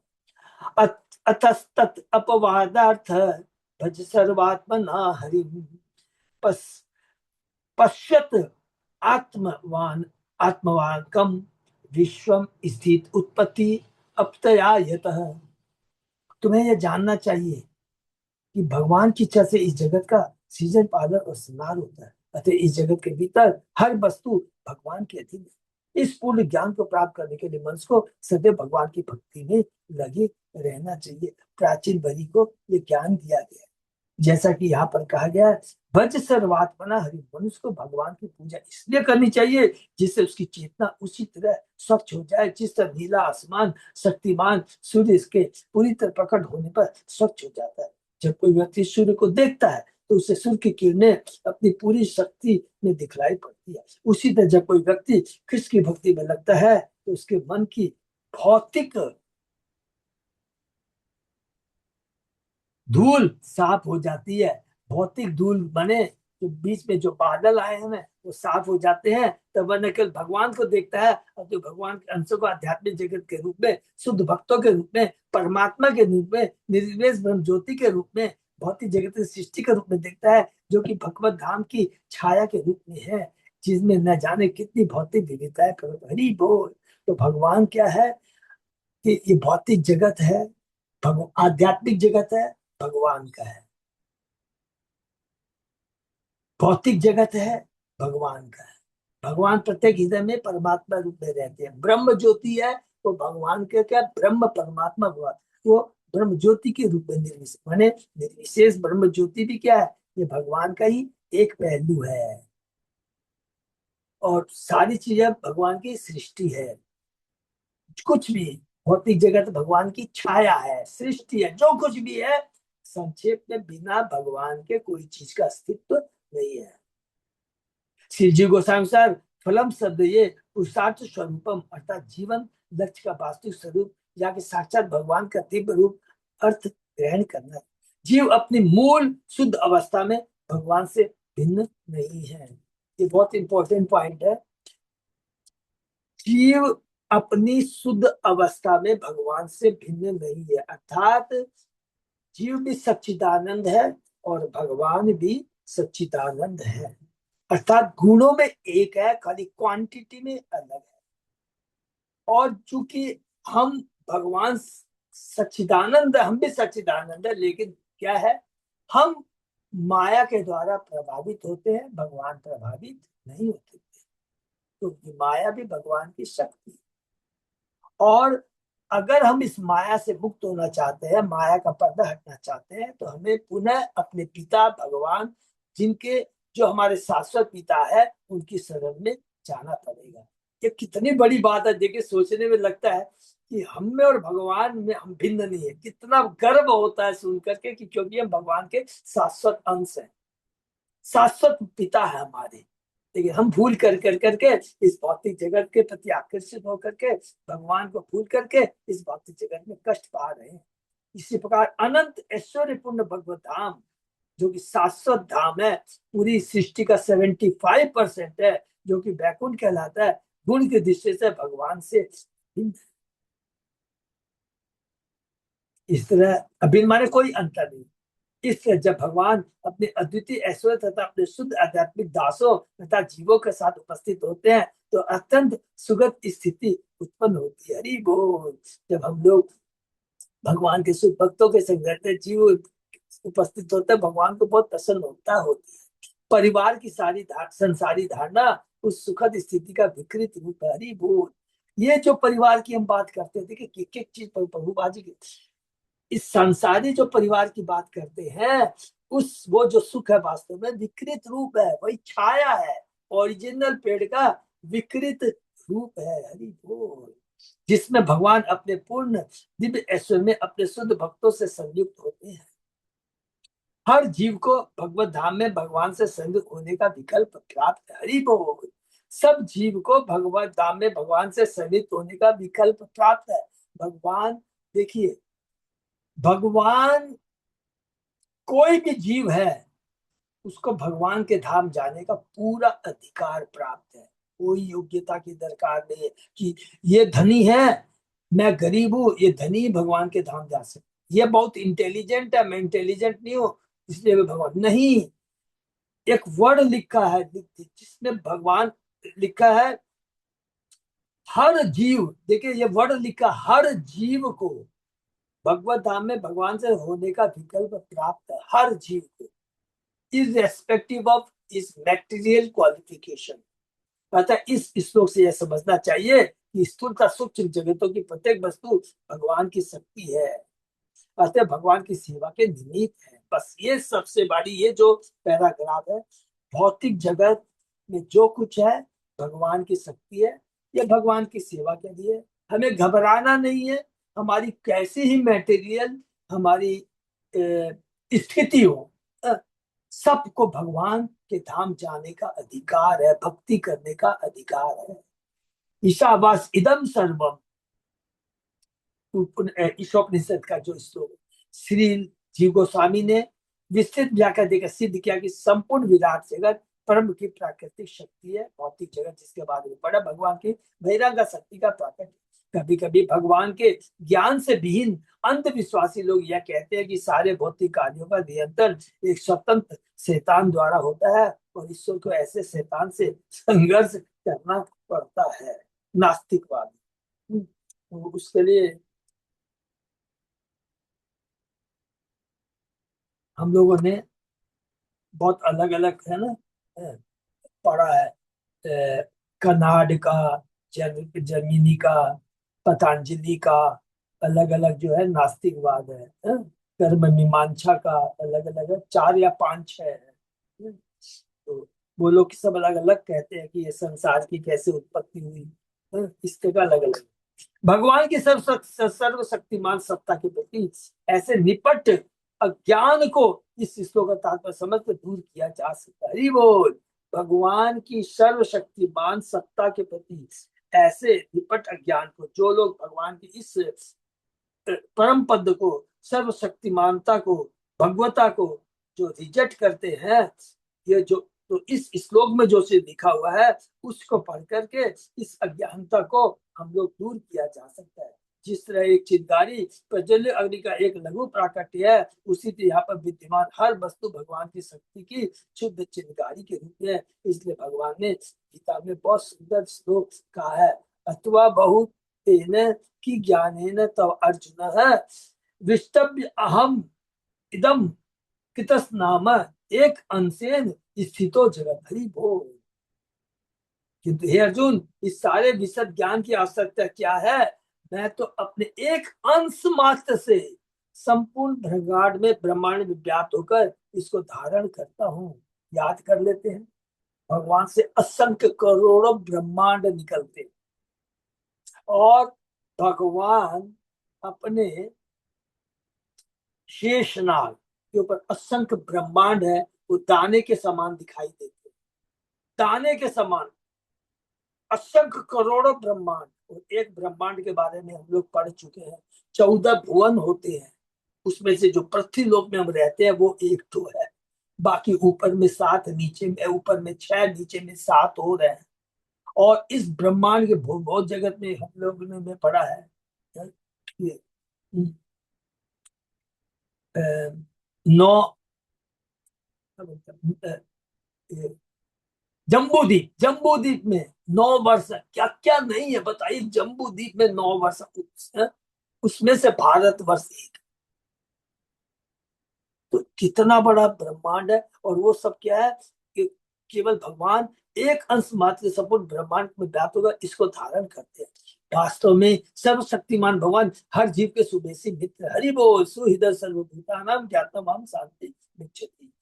Speaker 1: अतस्तत अपवादार्थ भज सर्वात्मना हरि पस पश्यत आत्मवान आत्मवान कम विश्वम स्थित उत्पत्ति अपतया यतः। तुम्हें यह जानना चाहिए कि भगवान की इच्छा से इस जगत का सृजन, पालन और संहार होता है। अतः इस जगत के भीतर हर वस्तु भगवान के अधीन है। इस पूर्ण ज्ञान को प्राप्त करने के लिए मनुष्य को सदैव भगवान की भक्ति में लगे रहना चाहिए। प्राचीन बलि को ये ज्ञान दिया गया है। जैसा कि यहाँ पर कहा गया है, भज सर्वात्मना हरि, मनुष्य को भगवान की पूजा इसलिए करनी चाहिए जिससे उसकी चेतना उसी तरह स्वच्छ हो जाए जिस तरह नीला आसमान शक्तिमान सूर्य इसके पूरी तरह प्रकट होने पर स्वच्छ हो जाता है। जब कोई व्यक्ति सूर्य को देखता है तो उसे सूर्य की किरणें अपनी पूरी शक्ति में दिखलाई पड़ती है। उसी तरह जब कोई व्यक्ति कृष्ण की भक्ति में लगता है तो उसके मन की भौतिक धूल साफ हो जाती है। भौतिक धूल बने तो बीच में जो बादल आए हैं वो साफ हो जाते हैं। तब वह न केवल भगवान को देखता है और जो भगवान के अंशों को आध्यात्मिक जगत के रूप में, शुद्ध भक्तों के रूप में, परमात्मा के रूप में, निर्विशेष ब्रह्म ज्योति के रूप में, भौतिक जगत की सृष्टि के रूप में देखता है, जो कि भगवत धाम की छाया के रूप में है, जिसमें न जाने कितनी भौतिक विविधताएं प्रकट। हरि बोल। तो भगवान क्या है कि ये भौतिक जगत है, आध्यात्मिक जगत है, भगवान का है। भौतिक जगत है, भगवान का है। भगवान प्रत्येक हृदय में परमात्मा रूप में रहते हैं। ब्रह्म ज्योति है तो भगवान के क्या? ब्रह्म परमात्मा भगवान, वो ब्रह्म ज्योति के रूप में निर्विशेष, माने निर्विशेष ब्रह्म ज्योति भी क्या है? ये भगवान का ही एक पहलू है। और सारी चीजें भगवान की सृष्टि है। कुछ भी भौतिक जगत भगवान की छाया है, सृष्टि है। जो कुछ भी है संक्षेप में, बिना भगवान के कोई चीज का अस्तित्व नहीं है। श्री जी गोस्वामी अनुसार फलम शब्द ये पुरुषार्थ स्वरूपम, अर्थात जीवन लक्ष्य का वास्तविक स्वरूप, जाके साक्षात भगवान का दिव्य रूप अर्थ ग्रहण करना। जीव अपनी मूल शुद्ध अवस्था में भगवान से भिन्न नहीं है। ये बहुत इंपॉर्टेंट पॉइंट है। जीव अपनी शुद्ध अवस्था में भगवान से भिन्न नहीं है, अर्थात जीव भी सच्चिदानंद है और भगवान भी सच्चिदानंद है। अर्थात गुणों में एक है, खाली क्वांटिटी में अलग है। और चूंकि हम भगवान सच्चिदानंद, हम भी सच्चिदानंद है, लेकिन क्या है, हम माया के द्वारा प्रभावित होते हैं, भगवान प्रभावित नहीं होते। तो माया भी भगवान की शक्ति है। और अगर हम इस माया से मुक्त होना चाहते हैं, माया का पर्दा हटना चाहते हैं, तो हमें पुनः अपने पिता भगवान, जिनके, जो हमारे शाश्वत पिता है, उनकी शरण में जाना पड़ेगा। ये कितनी बड़ी बात है। देखिए, सोचने में लगता है कि हम में और भगवान में हम भिन्न नहीं है। कितना गर्व होता है सुन करके कि क्योंकि हम भगवान के शाश्वत अंश हैं, शाश्वत पिता है हमारे। लेकिन हम भूल कर कर करके इस भौतिक जगत के प्रति आकर्षित होकर के भगवान को भूल करके इस भौतिक जगत में कष्ट पा रहे हैं। इसी प्रकार अनंत ऐश्वर्यपूर्ण भगवत धाम जो कि शाश्वत धाम है, पूरी सृष्टि का 75% है, जो कि वैकुंठ कहलाता है, गुण की दृष्टि से भगवान से भिन्न। इस तरह अभिन्न माने कोई अंतर नहीं। इसलिए जब भगवान अपने अद्वितीय ऐश्वर्य तथा अपने शुद्ध आध्यात्मिक दासों तथा जीवों के साथ उपस्थित होते हैं तो अत्यंत सुगत स्थिति उत्पन्न होती है। हरि बोल। जब हम लोग भगवान के शुद्ध भक्तों के संग रहते हैं, जीव उपस्थित होते हैं, भगवान को बहुत प्रसन्नता होती है। परिवार की सारी संसारी धारणा उस सुखद स्थिति का विकृत रूप है। हरि बोल। ये जो परिवार की हम बात करते हैं, देखिए एक एक चीज प्रभुपाद जी इस संसारी जो परिवार की बात करते हैं, उस वो जो सुख है वास्तव में विकृत रूप है, वही छाया है, ओरिजिनल पेड़ का विकृत रूप है। हरि बोल। जिसमें भगवान अपने पूर्ण दिव्य ऐश्वर्य में अपने शुद्ध भक्तों से संयुक्त होते हैं। हर जीव को भगवत धाम में भगवान से संयुक्त होने का विकल्प प्राप्त है। हरि बोल। सब जीव को भगवत धाम में भगवान से संयुक्त होने का विकल्प प्राप्त है। भगवान, देखिए, भगवान, कोई भी जीव है उसको भगवान के धाम जाने का पूरा अधिकार प्राप्त है। कोई योग्यता की दरकार नहीं है कि ये धनी है, मैं गरीब हूं, ये धनी भगवान के धाम जा सकते, ये बहुत इंटेलिजेंट है, मैं इंटेलिजेंट नहीं हूं इसलिए मैं भगवान नहीं। एक वर्ड लिखा है जिसमें भगवान लिखा है हर जीव, देखिए ये वर्ड लिखा, हर जीव को भगवत धाम में भगवान से होने का विकल्प प्राप्त है। हर जीव को, irrespective of his material qualification। अतः इस श्लोक से यह समझना चाहिए कि स्थूलता सूक्ष्म जगतों की प्रत्येक वस्तु भगवान की शक्ति है, अतः भगवान की सेवा के निमित्त है। बस ये सबसे बड़ी, ये जो पैराग्राफ है, भौतिक जगत में जो कुछ है भगवान की शक्ति है, ये भगवान की सेवा के लिए। हमें घबराना नहीं है, हमारी कैसी ही मैटेरियल हमारी स्थिति हो, सबको भगवान के धाम जाने का अधिकार है, भक्ति करने का अधिकार है। ईशावास इदम सर्वम, ईशोपनिषद का जो श्लोक श्री जीव गोस्वामी ने विस्तृत व्याख्या देकर सिद्ध किया कि संपूर्ण विराट जगत परम की प्राकृतिक शक्ति है। भौतिक जगत जिसके बारे में पढ़ा, भगवान की बहिरंग शक्ति का प्राकट। कभी कभी भगवान के ज्ञान से विहीन अंधविश्वासी लोग यह कहते हैं कि सारे भौतिक कार्यों का नियंत्रण एक स्वतंत्र शैतान द्वारा होता है और ईश्वर को ऐसे शैतान से संघर्ष करना पड़ता है। नास्तिकवाद। उसके लिए हम लोगों ने बहुत अलग अलग है ना पढ़ा है, कनाड का, जर्मनी का, पतंजलि का, अलग अलग जो है नास्तिकवाद है, कर्म मीमांसा का अलग अलग है, 4 या 5 है। तो वो लोग सब अलग अलग कहते हैं कि ये संसार की कैसे उत्पत्ति हुई, इस तरह अलग अलग। भगवान की सर्वशक्तिमान सत्ता के प्रति ऐसे निपट अज्ञान को इस श्लोक का तात्पर्य समझ कर दूर किया जा सकता है। हरि बोल। भगवान की सर्वशक्तिमान सत्ता के प्रति ऐसे निपट अज्ञान को, जो लोग भगवान की इस परम पद को, सर्वशक्तिमानता को, भगवता को जो रिजेक्ट करते हैं, ये जो, तो इस श्लोक में जो से लिखा हुआ है उसको पढ़ करके इस अज्ञानता को हम लोग दूर किया जा सकता है। जिस तरह एक चिंगारी प्रज्वल्य अग्नि का एक लघु प्राकट्य है, उसी तरह यहाँ पर विद्यमान हर वस्तु भगवान की शक्ति की शुद्ध चिंगारी के रूप में। इसलिए भगवान ने गीता में बहुत सुंदर श्लोक कहा है, अथवा बहुत की ज्ञानेन तव अर्जुन है विष्टव्य अहम इदम कितस नाम एक अंशेन स्थितो जगत। हरि बोल। किंतु हे अर्जुन, इस सारे विशद ज्ञान की आवश्यकता क्या है? मैं तो अपने एक अंश मात्र से संपूर्ण ब्रह्मांड में व्याप्त होकर इसको धारण करता हूँ। याद कर लेते हैं, भगवान से असंख्य करोड़ों ब्रह्मांड निकलते हैं और भगवान अपने शेषनाग के ऊपर असंख्य ब्रह्मांड है, वो दाने के समान दिखाई देते हैं। दाने के समान असंख्य करोड़ों ब्रह्मांड, और एक ब्रह्मांड के बारे में हम लोग पढ़ चुके हैं, 14 भुवन होते हैं, उसमें से जो पृथ्वी लोक में हम रहते हैं वो एक तो है, बाकी ऊपर में 7, नीचे में ऊपर में 6, नीचे में 7 हो रहे हैं। और इस ब्रह्मांड के बहुत जगत में हम लोगों ने पढ़ा है ये, अ, नौ, जम्बूद्वीप, जम्बूद्वीप में 9 वर्ष, क्या क्या नहीं है बताइए, जम्बूद्वीप में 9 वर्ष, उसमें से भारतवर्ष एक। तो कितना बड़ा ब्रह्मांड है, और वो सब क्या है कि केवल भगवान एक अंश मात्र संपूर्ण ब्रह्मांड में व्याप्त होगा, इसको धारण करते हैं। वास्तव में सर्वशक्तिमान भगवान हर जीव के सुबेसी मित्र, हरि बोल, सुहृदय सर्वभूतानां ज्ञातम हम शांति मिच्छति।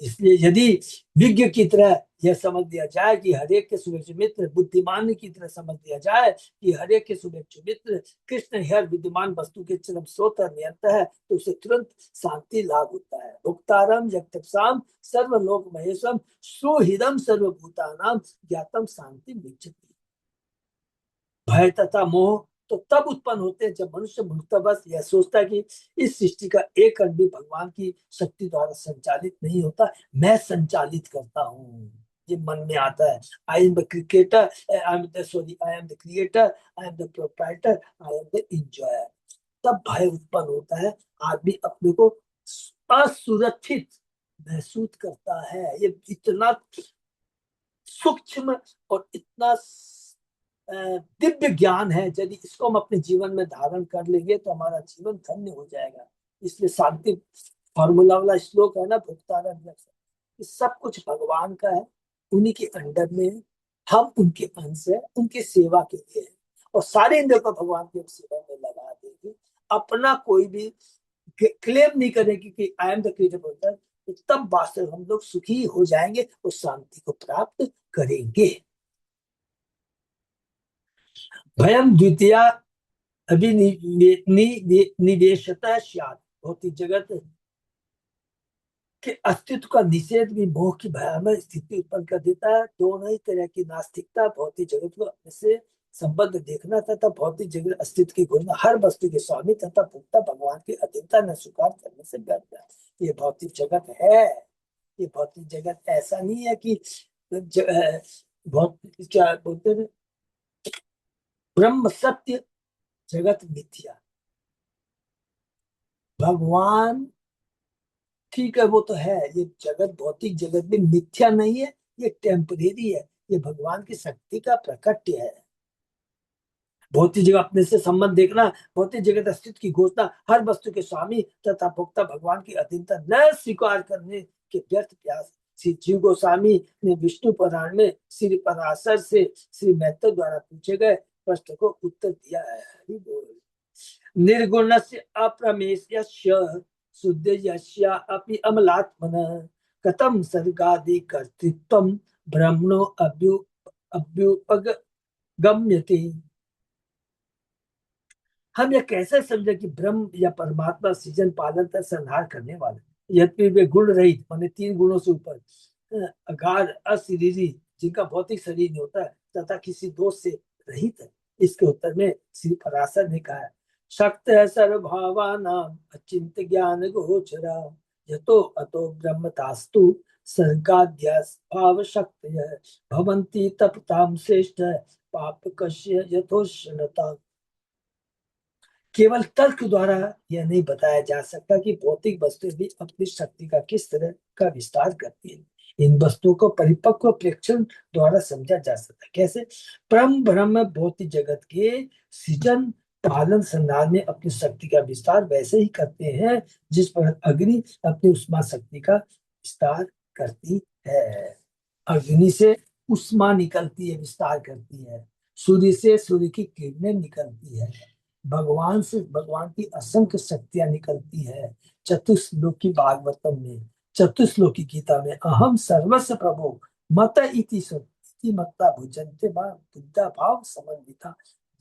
Speaker 1: इसलिए यदि विज्ञ की तरह यह समझ लिया जाए कि हरेक के शुभेच्छु मित्र, बुद्धिमान की तरह समझ लिया जाए कि हरेक के शुभेच्छु मित्र कृष्ण हर विद्यमान वस्तु के चरम स्रोत नियंता है, तो उसे तुरंत शांति लाभ होता है। भुक्तारम यज्ञाम सर्वलोक महेशम सुहृदम सर्वभूतानां ज्ञातम शांति मिच्छति। भय तथा मोह तो तब उत्पन्न होते हैं जब मनुष्य मूर्खतावश यह सोचता है कि इस सृष्टि का एक कण भी भगवान की शक्ति द्वारा संचालित नहीं होता, मैं संचालित करता हूँ, ये मन में आता है। I am the cricketer, I am the sorry I am the creator, I am the proprietor, I am the enjoyer. तब भय उत्पन्न होता है, आदमी अपने को असुरक्षित महसूस करता है। ये इतना सूक्ष्म और इतना दिव्य ज्ञान है, यदि इसको हम अपने जीवन में धारण कर लेंगे तो हमारा जीवन धन्य हो जाएगा। इसलिए शांति फॉर्मूला वाला श्लोक है ना, भुक्तारण, सब कुछ भगवान का है, उन्हीं के अंडर में है, हम उनके अंश है, उनकी सेवा के लिए है, और सारे इंद्र को भगवान की सेवा में लगा देंगे। अपना कोई भी क्लेम नहीं करेंगे कि आई एम द क्रिएटर, तब वास्तव हम लोग सुखी हो जाएंगे और शांति को प्राप्त करेंगे। भयम द्वितीया अभिनिवेशता स्यात्, भौतिक जगत के अस्तित्व का निषेध भी मोह की भयावह स्थिति उत्पन्न कर देता है। दोनों ही तरह की नास्तिकता भौतिक जगत को अपने से संबद्ध देखना तथा भौतिक जगत अस्तित्व की घोषणा, हर वस्तु के स्वामी तथा भोक्ता भगवान की अधीनता न स्वीकार करने से व्यर्थ है। ये भौतिक जगत है, ये भौतिक जगत ऐसा नहीं है कि भौतिक क्या बोलते हैं, ब्रह्म सत्य जगत मिथ्या। भगवान ठीक है वो तो है, ये जगत भौतिक जगत भी मिथ्या नहीं है, ये टेम्परेरी है, ये भगवान की शक्ति का प्रकट्य है। भौतिक जगत अपने से संबंध देखना, भौतिक जगत अस्तित्व की घोषणा, हर वस्तु के स्वामी तथा भोक्ता भगवान की अधीनता न स्वीकार करने के व्यर्थ प्रयास। श्री जीव गोस्वामी ने विष्णु पुराण में श्री पराशर से श्री मैत्र द्वारा पूछे गए प्रश्न को उत्तर दिया है। निर्गुण से अप्रमेश शुद्ध यस्या अपि अमलात्मनः कथम सर्गादि कर्तृत्वम ब्रह्मणो अभ्युपगम्यते। हम यह कैसे समझे कि ब्रह्म या परमात्मा सृजन पालन तथा संहार करने वाले, यद्यपि वे गुण रहित माने 3 गुणों से ऊपर, अगाध अशरीरी जिनका भौतिक शरीर नहीं होता है तथा किसी दोष से रहित है। इसके उत्तर में श्री पराशर ने कहा है, शक्त है सर्वभावानां अचिंत्य ज्ञान गोचरा यतो अतो ब्रह्मतास्तु सर्गाद्यास भाव शक्तयः भवन्ति तपतां श्रेष्ठ पापकस्य यथोष्णता। केवल तर्क द्वारा यह नहीं बताया जा सकता कि भौतिक वस्तुएं भी अपनी शक्ति का किस तरह का विस्तार करती है। इन वस्तुओं को परिपक्व प्रेक्षण द्वारा समझा जा सकता है। कैसे? परम ब्रह्म भौतिक जगत के सृजन पालन संधार में अपनी शक्ति का विस्तार वैसे ही करते हैं जिस पर अग्नि अपनी उष्मा शक्ति का विस्तार करती है। अग्नि से उष्मा निकलती है, विस्तार करती है। सूर्य से सूर्य की किरणें निकलती है। भगवान से भगवान की असंख्य शक्तियां निकलती है। चतुश्लोकी भागवतम में, चतुश्लोकी गीता में अहम सर्वस्व प्रभो मत इति मत्ता भुजन्ते बुद्धा भाव समन्विता,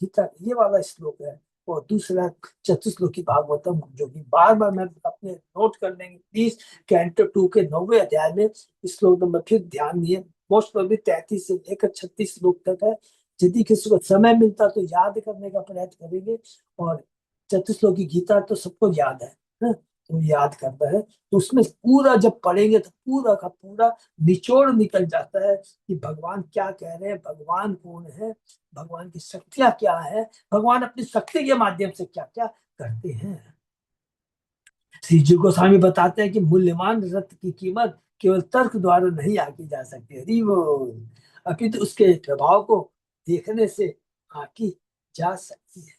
Speaker 1: गीता ये वाला श्लोक है। और दूसरा चतुश्लोकी भागवतम, जो कि बार बार मैं अपने नोट कर लेंगे प्लीज। कैंटो 2 के 9वें अध्याय में श्लोक नंबर फिर ध्यान दिए, मोस्ट प्रोबेबली 33 से लेकर 36 श्लोक तक है। यदि किसी को समय मिलता तो याद करने का प्रयत्न करेंगे। और चतुश्लोकी गीता तो सबको याद है ना, तो याद करता है तो उसमें पूरा जब पढ़ेंगे तो पूरा का पूरा निचोड़ निकल जाता है कि भगवान क्या कह रहे हैं, भगवान कौन है, भगवान की शक्तियां क्या है, भगवान अपनी शक्ति के माध्यम से क्या क्या करते हैं। श्री जी गोस्वामी बताते हैं कि मूल्यवान रत्न की कीमत केवल तर्क द्वारा नहीं आकी जा सकती, हरि बोल, अपितु उसके प्रभाव को देखने से आकी जा सकती है।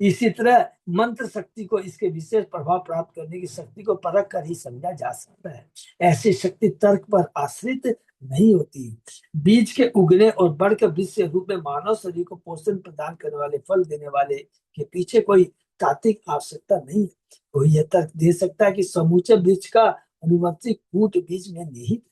Speaker 1: इसी तरह मंत्र शक्ति को इसके विशेष प्रभाव प्राप्त करने की शक्ति को परख कर ही समझा जा सकता है। ऐसी शक्ति तर्क पर आश्रित नहीं होती। बीज के उगने और बढ़कर वृक्ष के रूप में मानव शरीर को पोषण प्रदान करने वाले, फल देने वाले के पीछे कोई तात्विक आवश्यकता नहीं। कोई यह तर्क दे सकता है कि समूचे वृक्ष का अनुवंशिक कूट बीज में निहित,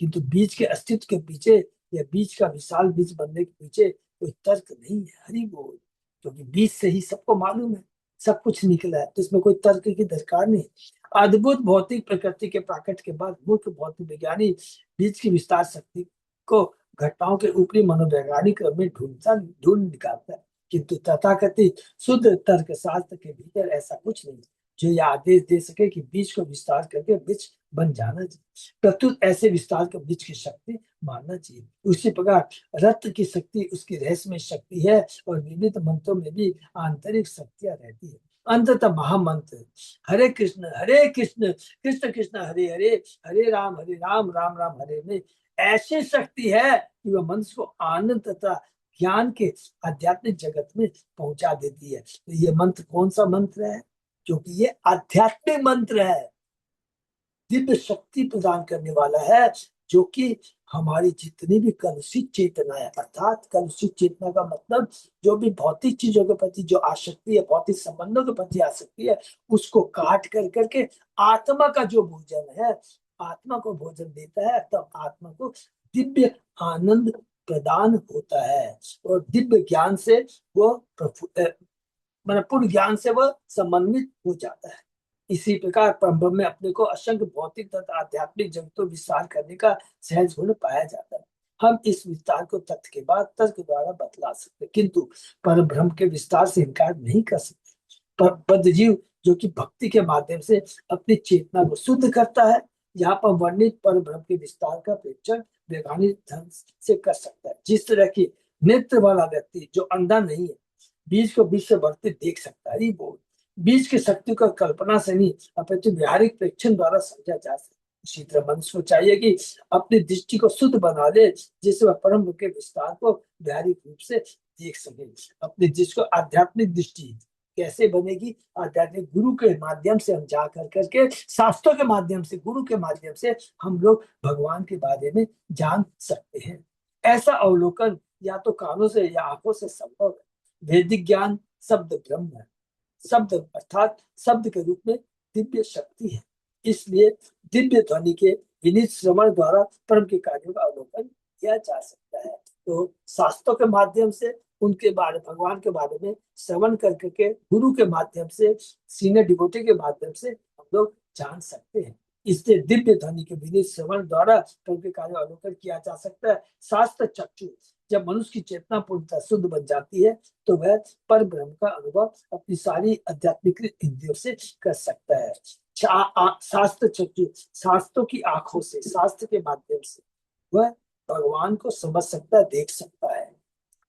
Speaker 1: किंतु बीज के अस्तित्व के पीछे या बीज का विशाल बीज बनने के पीछे कोई तर्क नहीं है, हरि बोल। क्योंकि बीज से ही सबको मालूम है सब कुछ निकला है, तो इसमें कोई तर्क की दरकार नहीं। अद्भुत भौतिक प्रकृति के प्राकट्य के बाद मूर्ख भौतिक विज्ञानी बीज की विस्तार शक्ति को घटनाओं के ऊपरी मनोवैज्ञानिक क्रम में ढूंढ निकालता है, किंतु तथाकथित शुद्ध तर्क शास्त्र के भीतर ऐसा कुछ नहीं जो यह आदेश दे सके कि बीज को विस्तार करके वृक्ष बन जाना चाहिए। प्रत्युत ऐसे विस्तार के वृक्ष की शक्ति मानना चाहिए। उसी प्रकार रत्न की शक्ति उसकी रहस्यमय शक्ति है और विविध मंत्रों में भी आंतरिक शक्तियां रहती है। अंततः महामंत्र हरे कृष्ण कृष्ण कृष्ण हरे हरे, हरे राम राम राम हरे में ऐसी शक्ति है कि वह मनुष्य को आनंद तथा ज्ञान के आध्यात्मिक जगत में पहुंचा देती है। तो ये मंत्र कौन सा मंत्र है? क्योंकि ये आध्यात्मिक मंत्र है, दिव्य शक्ति प्रदान करने वाला है, जो कि हमारी जितनी भी कलुषित चेतना है, अर्थात कलुषित चेतना का मतलब जो भी भौतिक चीजों के प्रति जो आसक्ति है, भौतिक संबंधों के प्रति आसक्ति है, उसको काट कर करके आत्मा का जो भोजन है, आत्मा को भोजन देता है, तब आत्मा को दिव्य आनंद प्रदान होता है और दिव्य ज्ञान से वो मतलब पूर्ण ज्ञान से वह समन्वित हो जाता है। इसी प्रकार परब्रह्म में अपने को असंख्य भौतिक तथा आध्यात्मिक जगतों विस्तार करने का सहज गुण पाया जाता है। हम इस विस्तार को तथ्य के बाद तर्क द्वारा बतला सकते, किंतु परब्रह्म के विस्तार से इनकार नहीं कर सकते। पर बद्धजीव जो कि भक्ति के माध्यम से अपनी चेतना को शुद्ध करता है, यहाँ पर वर्णित परब्रह्म के विस्तार का प्रेक्षण वैज्ञानिक ढंग से कर सकता है। जिस तरह की नेत्र वाला व्यक्ति जो अंधा नहीं है बीज को बीज से बढ़ते देख सकता है, वो बीज की शक्ति को कल्पना से नहीं अपितु व्यावहारिक प्रेक्षण द्वारा समझा जा सकता है। इसी तरह मनुष्य को चाहिए कि अपनी दृष्टि को शुद्ध बना ले, जिससे वह परम के विस्तार को व्यावहारिक रूप से देख सके। अपनी दृष्टि को आध्यात्मिक दृष्टि कैसे बनेगी? आध्यात्मिक गुरु के माध्यम से हम जा कर करके शास्त्रों के माध्यम से, गुरु के माध्यम से हम लोग भगवान के बारे में जान सकते हैं। ऐसा अवलोकन या तो कानों से या आंखों से संभव है। वैदिक ज्ञान शब्द ब्रह्म है, शब्द अर्थात शब्द के रूप में दिव्य शक्ति है, इसलिए दिव्य ध्वनि के विनीत श्रवण द्वारा परम के कार्यों का अवलोकन किया जा सकता है। तो शास्त्रों के माध्यम से उनके बारे, भगवान के बारे में श्रवण करके गुरु के माध्यम से, सीनियर डिवोटी के माध्यम से हम लोग जान सकते हैं। इसलिए दिव्य ध्वनि के विनीत श्रवण द्वारा परम के कार्यों का अवलोकन किया जा सकता है। शास्त्र चक्षु जब मनुष्य की चेतना पूर्णतः शुद्ध बन जाती है तो वह पर ब्रह्म का अनुभव अपनी सारी आध्यात्मिक इंद्रियों से कर सकता है। शास्त्र चक्षु, शास्त्रों की आंखों से, शास्त्र के माध्यम से वह भगवान को समझ सकता है, देख सकता है।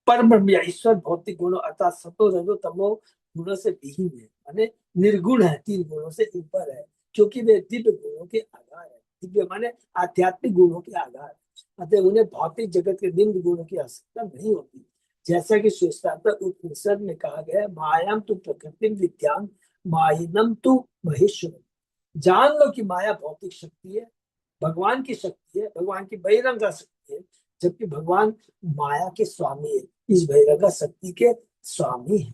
Speaker 1: पर ब्रह्म या ईश्वर भौतिक गुणों अर्थात सतो रजो तमो गुणों से विहीन है, माने निर्गुण है, 3 गुणों से ऊपर है, क्योंकि वे दिव्य गुणों के आधार है। दिव्य माने आध्यात्मिक गुणों के आधार, अतः उन्हें भौतिक जगत के निम्न गुणों की आवश्यकता नहीं होती। जैसा कि श्वेतांबर उपनिषद में कहा गया है, मायाम तु प्रकृति विद्याम मायिनम तु महेश्वर। जान लो कि माया भौतिक शक्ति है, भगवान की शक्ति है, भगवान की बहिरंगा शक्ति है, जबकि भगवान माया के स्वामी है, इस बहिरंगा शक्ति के स्वामी है।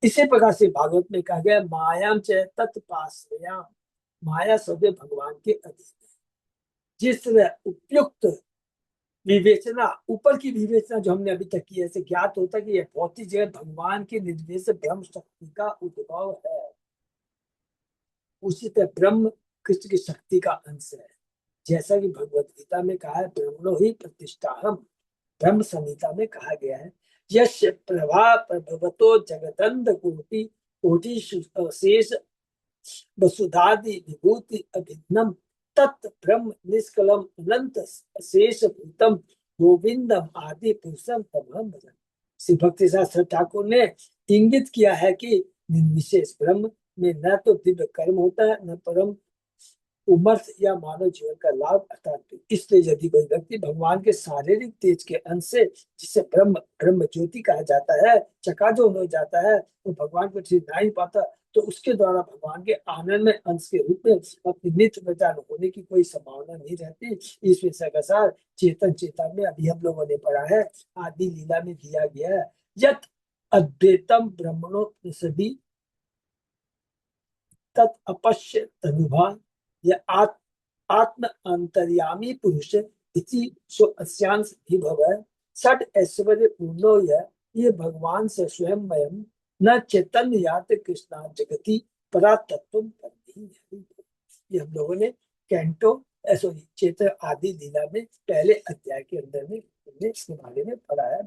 Speaker 1: इसी प्रकार से भागवत में कहा गया मायाम च तत्पाश्रयाम, माया सदैव भगवान के अधीन है। जिस तरह उपयुक्त विवेचना, ऊपर की विवेचना जो हमने अभी तक की है, ऐसे ज्ञात होता है कि यह भौतिक जगत भगवान के निर्देश से ब्रह्म शक्ति का उद्भव है। उसी तरह ब्रह्म कृष्ण की शक्ति का अंश है। जैसा कि भगवत गीता में कहा है, ब्रह्मणो ही प्रतिष्ठाहम। ब्रह्म संहिता में कहा गया है, यश प्रभा प्रभवतो जगदंध कोटि कोटि शेष वसुधादि विभूति अभिन्नम तत् ब्रह्म निष्कलम अनंत शेष भूतम गोविंदम आदि पुरुषम तमहम भजन। श्री भक्ति शास्त्र ठाकुर ने इंगित किया है कि निर्विशेष ब्रह्म में न तो दिव्य कर्म होता है, न परम उमर्थ या मानव जीवन का लाभ अर्थात। इसलिए यदि कोई व्यक्ति भगवान के शारीरिक तेज के अंश से, जिसे ब्रह्म ब्रह्म ज्योति कहा जाता है, चकाचौंध हो जाता है, तो भगवान को ठीक ना ही पाता, तो उसके द्वारा भगवान के आनंद में अंश के रूप में अपनी नित्य पहचान होने की कोई संभावना नहीं रहती। इस विषय का सार चेतन चेता में अभी हम लोगों ने पढ़ा है, आदि लीला में दिया गया है। यत अद्वैतम ब्रह्मणो सदी तत् अपश्य तनुभा, यह आत्म अंतर्यामी पुरुष इति सो अस्यांश विभव है। षड ऐश्वर्य पूर्णो यह, ये भगवान से स्वयं मयम न चैतन्य यात कृष्णा जगति परा तत्व ये हम लोगों ने कैंटो सॉरी चैत्र आदि लीला में पहले अध्याय के अंदर में हमने इसके बारे में पढ़ा है।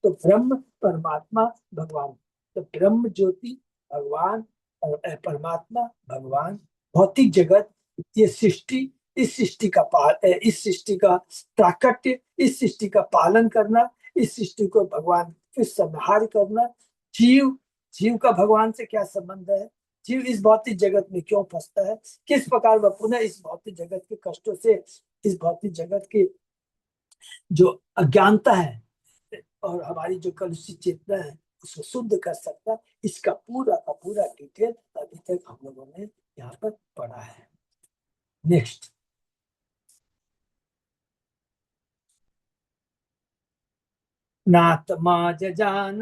Speaker 1: तो ब्रह्म परमात्मा भगवान, तो ब्रह्म ज्योति भगवान और परमात्मा भगवान, भौतिक जगत, ये सृष्टि, इस सृष्टि का इस सृष्टि का प्राकट्य, इस सृष्टि का पालन करना, इस सृष्टि को भगवान फिर संहार करना। जीव, जीव का भगवान से क्या संबंध है, जीव इस भौतिक जगत में क्यों फंसता है, किस प्रकार वह पुनः इस भौतिक जगत के कष्टों से, इस भौतिक जगत की जो अज्ञानता है और हमारी जो कलुषित चेतना है उसको शुद्ध कर सकता, इसका पूरा का पूरा डिटेल अभी तक हम लोगों ने यहाँ पर पढ़ा है। नेक्स्ट, नात्मा जजान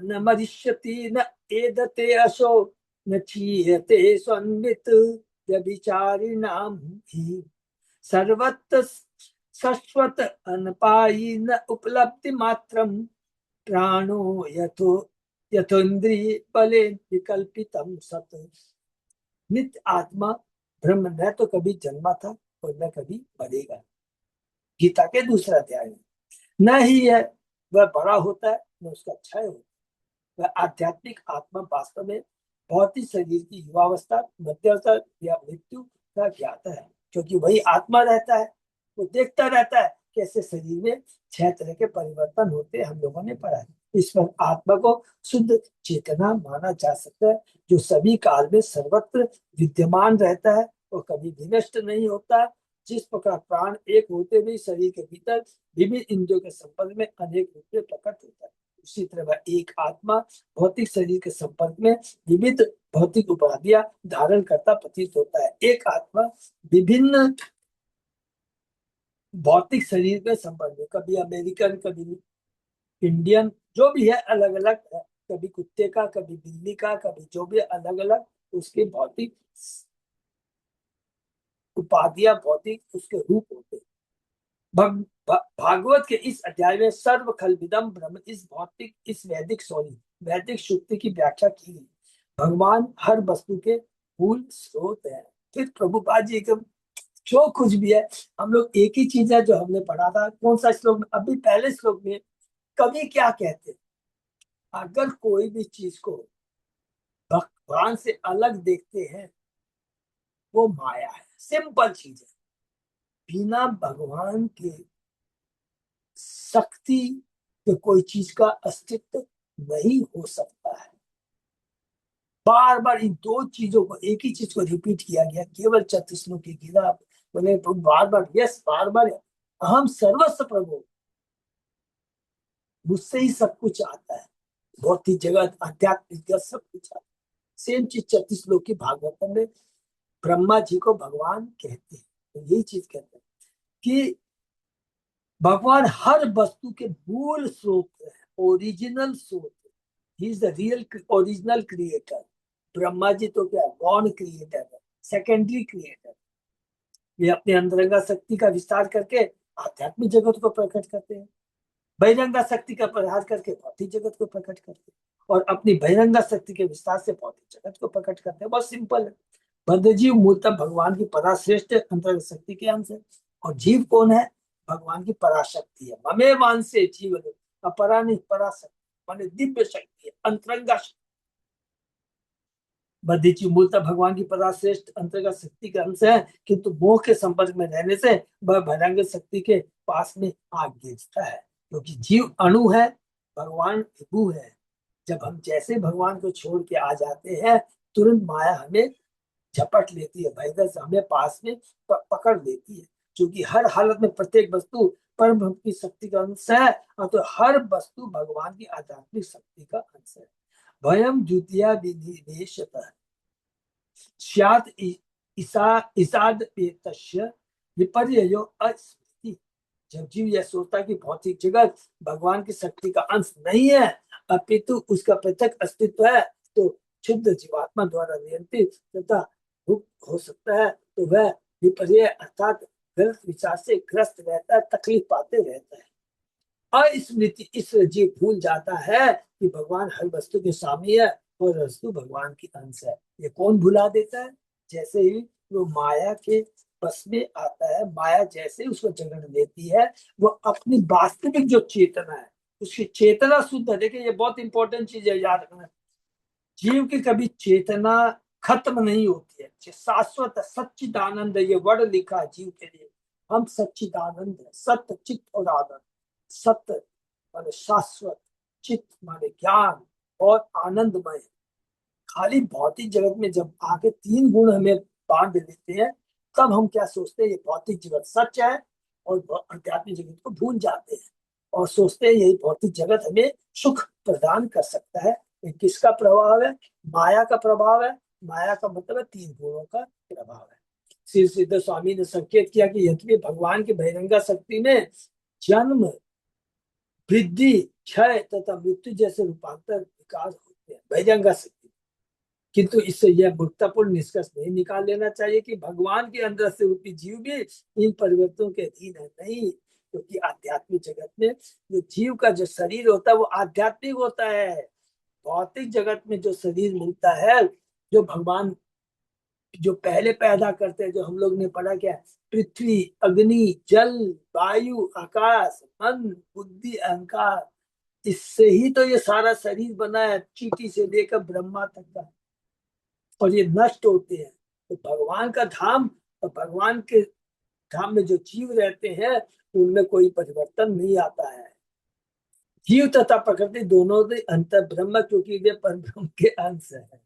Speaker 1: न मरिष्यति न एदते असो न क्षीयते स्वन्वित व्यभिचारिणाम ही सर्वत्र शाश्वत अनपायी न उपलब्धि मात्रम प्राणो यथो यथोन्द्रिय बले विकल्पितम सत। नित्य आत्मा ब्रह्म न तो कभी जन्मा था और न कभी मरेगा, गीता के दूसरा अध्याय में। न ही है वह बड़ा होता है, न उसका क्षय होता है। वह आध्यात्मिक आत्मा वास्तव में भौतिक शरीर की युवावस्था, मध्यावस्था या मृत्यु का ज्ञाता है, क्योंकि वही आत्मा रहता है, वो देखता रहता है कैसे शरीर में 6 तरह के परिवर्तन होते हम लोगों ने पढ़ा है। इस पर आत्मा को शुद्ध चेतना माना जा सकता है, जो सभी काल में सर्वत्र विद्यमान रहता है और कभी विनष्ट नहीं होता। जिस प्रकार प्राण एक होते हुए शरीर के भीतर विभिन्न इंद्रियों के संपर्क में अनेक रूप में प्रकट होता है, उसी तरह वह एक आत्मा भौतिक शरीर के संपर्क में विविध भौतिक उपाधियां धारण करता प्रतीत होता है। एक आत्मा विभिन्न भौतिक शरीर के संपर्क में, कभी अमेरिकन, कभी इंडियन, जो भी है अलग अलग है, कभी कुत्ते का, कभी बिल्ली का, कभी जो भी अलग अलग उसके भौतिक उपाधियां, भौतिक उसके रूप होते हैं। भागवत के इस अध्याय में सर्व खलविदम ब्रह्म, इस भौतिक, इस वैदिक शुक्ति की व्याख्या की गई। भगवान हर वस्तु के मूल स्रोत है। फिर प्रभुपाद जी के जो कुछ भी है, हम लोग एक ही चीज है जो हमने पढ़ा था, कौन सा श्लोक में, अभी पहले श्लोक में कवि क्या कहते हैं, अगर कोई भी चीज को भगवान से अलग देखते हैं वो माया है, सिंपल चीज है। बिना भगवान के शक्ति के कोई चीज का अस्तित्व नहीं हो सकता है। बार बार इन दो चीजों को, एक ही चीज को रिपीट किया गया केवल 34 की गीता बोले तो बार बार, यस बार बार, अहम सर्वस्व प्रभु, मुझसे ही सब कुछ आता है, भौतिक जगत, आध्यात्मिक जगत, सब कुछ आता है। सेम चीज 34 की भागवतम में ब्रह्मा जी को भगवान कहते हैं, तो यही चीज कहते हैं कि भगवान हर वस्तु के मूल स्रोत है, ओरिजिनल स्रोत है। He is the real original creator. Brahma ji तो क्या गॉड क्रिएटर है, सेकेंडरी क्रिएटर। ये अपने अंतरंगा शक्ति का विस्तार करके आध्यात्मिक जगत को प्रकट करते हैं, बहिरंगा शक्ति का प्रहार करके भौतिक जगत को प्रकट करते हैं, और अपनी बहिरंगा शक्ति के विस्तार से भौतिक जगत को प्रकट करते हैं। बहुत सिंपल है। बद्धजीव मूलतः भगवान की पराश्रेष्ठ अंतर्गत शक्ति के अंश है। और जीव कौन है? भगवान की पराशक्ति है। ममे मान से जीव अपरा नहीं, पराशक्ति माने दिव्य शक्ति है, अंतरंगा शक्ति। बद्धजीव मूलतः भगवान की पराश्रेष्ठ अंतर्गत शक्ति का अंश है, किंतु मोह के संपर्क में रहने से वह बहिरंग शक्ति के पास में आ गिरता है, क्योंकि जीव अणु है, भगवान विभु है। जब हम जैसे भगवान को छोड़ के आ जाते हैं, तुरंत माया हमें झपट लेती है, भयदर से हमें पास में पकड़ लेती है, क्योंकि हर हालत में प्रत्येक वस्तु परम ब्रह्म की शक्ति का अंश है, और तो हर वस्तु भगवान की आध्यात्मिक शक्ति का अंश है। भयम द्वितीया विनिवेशतः स्यात् ईसाद पेतस्य विपर्ययो अस्मृति। जब जीव यह सोचता कि भौतिक जगत भगवान की शक्ति का अंश नहीं है, अपितु उसका पृथक अस्तित्व है, तो क्षुद्र जीवात्मा द्वारा नियंत्रित तथा हो सकता है, तो वह विपर्य अर्थात गलत विचार से ग्रस्त रहता है, तकलीफ पाते रहता है। अस्मृति, इस जीव भूल जाता है कि भगवान हर वस्तु के स्वामी है और वस्तु भगवान की अंश है। ये कौन भुला देता है? जैसे ही वो माया के बस में आता है, माया जैसे उसको जगड़ लेती है, वो अपनी वास्तविक जो चेतना है, उसकी चेतना शुद्ध है। देखिए, ये बहुत इंपॉर्टेंट चीज है, याद रखना। जीव की कभी चेतना खत्म नहीं होती है, शाश्वत सच्चिदानंद, ये वर्ड लिखा है जीव के लिए। हम सच्चिदानंद है, सत्य चित्त और आनंद। सत्य माने शाश्वत, चित्त माने ज्ञान, और आनंदमय। खाली भौतिक जगत में जब आके तीन गुण हमें बांध लेते हैं, तब हम क्या सोचते हैं? ये भौतिक जगत सच है, और आध्यात्मिक जगत को भूल जाते हैं और सोचते हैं यही भौतिक जगत हमें सुख प्रदान कर सकता है। ये किसका प्रभाव है? माया का प्रभाव है। माया का मतलब है तीन गुणों का प्रभाव है। श्री सिद्ध स्वामी ने संकेत किया कि यद्यपि भगवान की बहिरंगा शक्ति में जन्म, वृद्धि, क्षय तथा मृत्यु जैसे रूपांतर विकार होते हैं बहिरंगा शक्ति, किंतु इससे यह मूर्खतापूर्ण निष्कर्ष नहीं निकाल लेना चाहिए कि भगवान के अंदर से रूपी जीव भी इन परिवर्तनों के अधीन है। नहीं, क्योंकि आध्यात्मिक जगत में जो जीव का जो शरीर होता है वो आध्यात्मिक होता है। भौतिक जगत में जो शरीर मिलता है, जो भगवान जो पहले पैदा करते हैं, जो हम लोग ने पढ़ा क्या, पृथ्वी, अग्नि, जल, वायु, आकाश, मन, बुद्धि, अहंकार, इससे ही तो ये सारा शरीर बना है, चींटी से लेकर ब्रह्मा तक का। और ये नष्ट होते हैं। तो भगवान का धाम, और भगवान के धाम में जो जीव रहते हैं, उनमें कोई परिवर्तन नहीं आता है। जीव तथा प्रकृति दोनों से अंतर ब्रह्म, क्योंकि वे परब्रह्म के अंश है।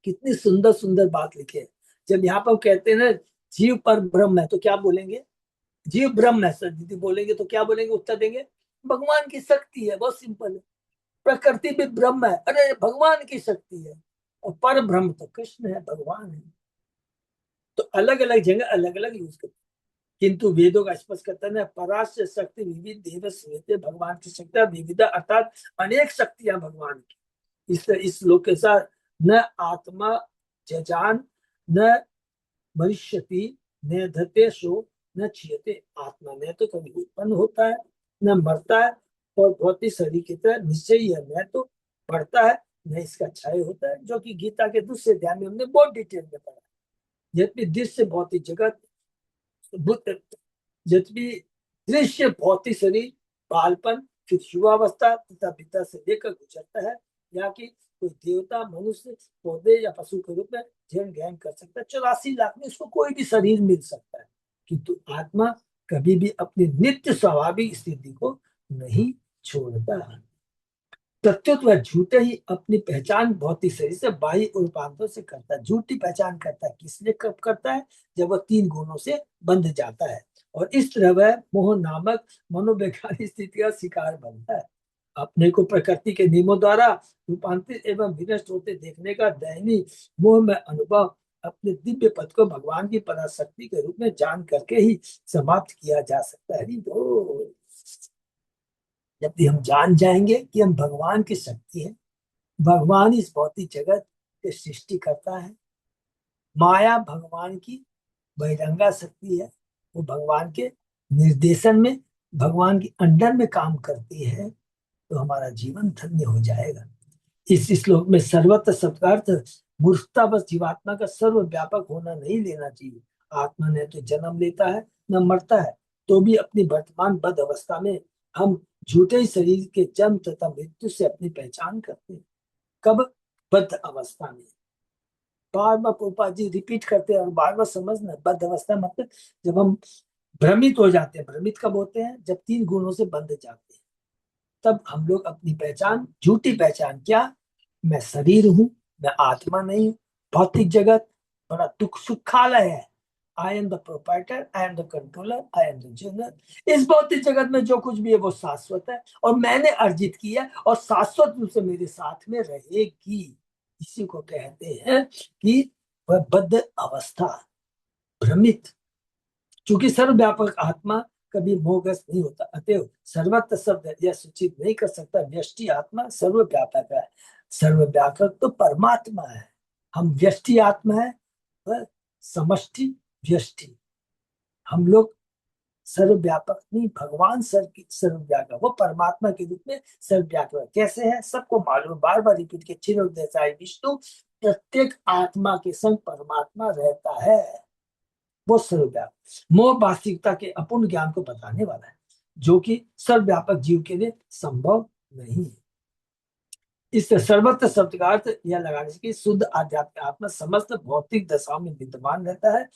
Speaker 1: कितनी सुंदर सुंदर बात लिखी है। जब यहाँ पर कहते हैं ना जीव पर ब्रह्म है, तो क्या बोलेंगे? जीव ब्रह्म है सर दीदी बोलेंगे तो क्या बोलेंगे? उत्तर देंगे भगवान की शक्ति है। बहुत सिंपल है। प्रकृति भी ब्रह्म है, अरे भगवान की शक्ति है। और पर ब्रह्म तो कृष्ण है, भगवान है। तो अलग अलग जगह अलग अलग यूज करते, किंतु वेदों का स्पष्ट करता है पराश्य शक्ति विविध देव श्वेते, भगवान की शक्ति विविधा अर्थात अनेक शक्तियां भगवान की। इस श्लोक के साथ न आत्मा जजान, न मरिष्यति, न धते सो, न क्षीयते। आत्मा न तो कभी उत्पन्न होता है, न मरता है, और भौतिक शरीर की तरह निश्चय ही है, न तो बढ़ता है, न इसका क्षय होता है, जो कि गीता के दूसरे अध्याय में हमने बहुत डिटेल में पढ़ा। यद्यपि दृश्य भौतिक जगत, यद्यपि दृश्य भौतिक शरीर बालपन, फिर युवावस्था तथा पिता से लेकर गुजरता है, यहाँ की कोई देवता, मनुष्य, पौधे या पशु के रूप में ध्यान ज्ञान कर सकता है। 84 लाख में उसको कोई भी शरीर मिल सकता है, किंतु आत्मा कभी भी अपनी नित्य स्वाभाविक स्थिति को नहीं छोड़ता। प्रत्युत वह झूठे ही अपनी पहचान भौतिक शरीर से बाह्य रूपांतरों से करता है। झूठी पहचान करता है, किस लिए कब करता है? जब वह तीन गुणों से बंध जाता है, और इस तरह वह मोह नामक मनोवैज्ञानिक स्थिति का शिकार बनता है। अपने को प्रकृति के नियमों द्वारा रूपांतरित एवं विनष्ट होते देखने का दैनिक मोह में अनुभव अपने दिव्य पद को भगवान की पराशक्ति के रूप में जान करके ही समाप्त किया जा सकता है। जब भी हम जान जाएंगे कि हम भगवान की शक्ति है, भगवान इस भौतिक जगत के सृष्टि करता है, माया भगवान की बहिरंगा शक्ति है, वो भगवान के निर्देशन में, भगवान की अंडर में काम करती है, तो हमारा जीवन धन्य हो जाएगा। इस श्लोक में सर्वत्र सत्कार्थ मूर्खता बस जीवात्मा का सर्वव्यापक होना नहीं लेना चाहिए। आत्मा ने तो जन्म लेता है न मरता है, तो भी अपनी वर्तमान बद्ध अवस्था में हम झूठे शरीर के जन्म तथा मृत्यु से अपनी पहचान करते हैं। कब? बद्ध अवस्था में। बार बार पोपा जी रिपीट करते हैं और बार बार समझना, बद्ध अवस्था मतलब जब हम भ्रमित हो जाते हैं। भ्रमित कब होते हैं? जब 3 गुणों से बंध जाते हैं। तब हम लोग अपनी पहचान, झूठी पहचान क्या, मैं शरीर हूं, मैं आत्मा नहीं हूं, भौतिक जगत बड़ा दुख सुखालय है, I am the proprietor, I am the controller, I am the owner. इस भौतिक जगत में जो कुछ भी है वो शाश्वत है और मैंने अर्जित किया और शाश्वत रूप से मेरे साथ में रहेगी। इसी को कहते हैं कि वह बद्ध अवस्था, भ्रमित। चूंकि सर्वव्यापक आत्मा कभी मोहग्रस्त नहीं होता, अतएव सर्वत्र शब्द यह सूचित नहीं कर सकता व्यष्टि आत्मा सर्वव्यापक है। सर्वव्यापक तो परमात्मा है, हम व्यष्टि आत्मा है, वह समष्टि व्यष्टि। हम लोग सर्वव्यापक नहीं, भगवान सर्वव्यापक, वो परमात्मा के रूप में सर्वव्यापक कैसे है सबको मालूम। बार बार रिपीट के चिन्ह विष्णु, प्रत्येक आत्मा के संग परमात्मा रहता है, वो सर्वव्यापक मोह वास्तविकता के अपूर्ण ज्ञान को बताने वाला है, जो कि सर्वव्यापक जीव के लिए संभव नहीं है। इस सर्वत्र शब्द का अर्थ यह लगाने से कि शुद्ध आध्यात्मिक आत्मा समस्त भौतिक दशाओं में विद्यमान रहता है।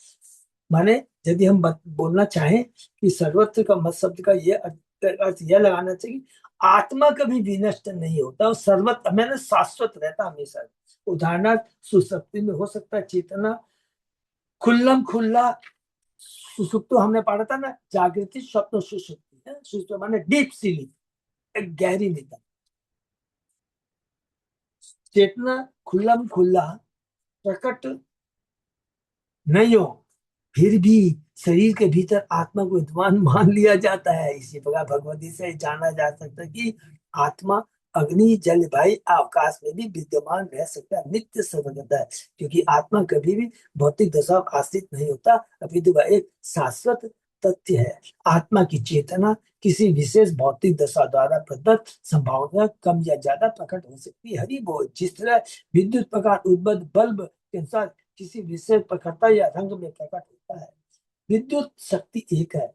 Speaker 1: माने यदि हम बोलना चाहें कि सर्वत्र का मत शब्द का यह अर्थ यह लगाना चाहिए, आत्मा कभी विनष्ट नहीं होता और सर्वत्र मैंने शाश्वत रहता हमेशा। उदाहरणार्थ सुसुप्ति में हो सकता है चेतना खुल्लम खुल्ला, सुसुप्त हमने पढ़ा था ना, जागृति स्वप्न सुसुप्ति है। सुसुप्ति माने डीप स्लीप, एक गहरी निद्रा। चेतना खुल्लम खुल्ला प्रकट नहीं हो, फिर भी शरीर के भीतर आत्मा को विद्वान मान लिया जाता है। इसी प्रकार भगवती से जाना जा सकता है कि आत्मा अग्नि जल वायु आकाश में भी विद्यमान रह सकता है, नित्य सर्वगता है। क्योंकि आत्मा कभी भी भौतिक दशा आश्रित नहीं होता, अपितु वह एक शाश्वत तथ्य है। आत्मा की चेतना किसी विशेष भौतिक दशा द्वारा प्रदत्त संभावना कम या ज्यादा प्रकट हो सकती है। हरि बोल। जिस तरह विद्युत प्रकाश उद्बद्ध बल्ब के अनुसार किसी विशेष प्रखरता या रंग में प्रकट होता है। विद्युत शक्ति एक है।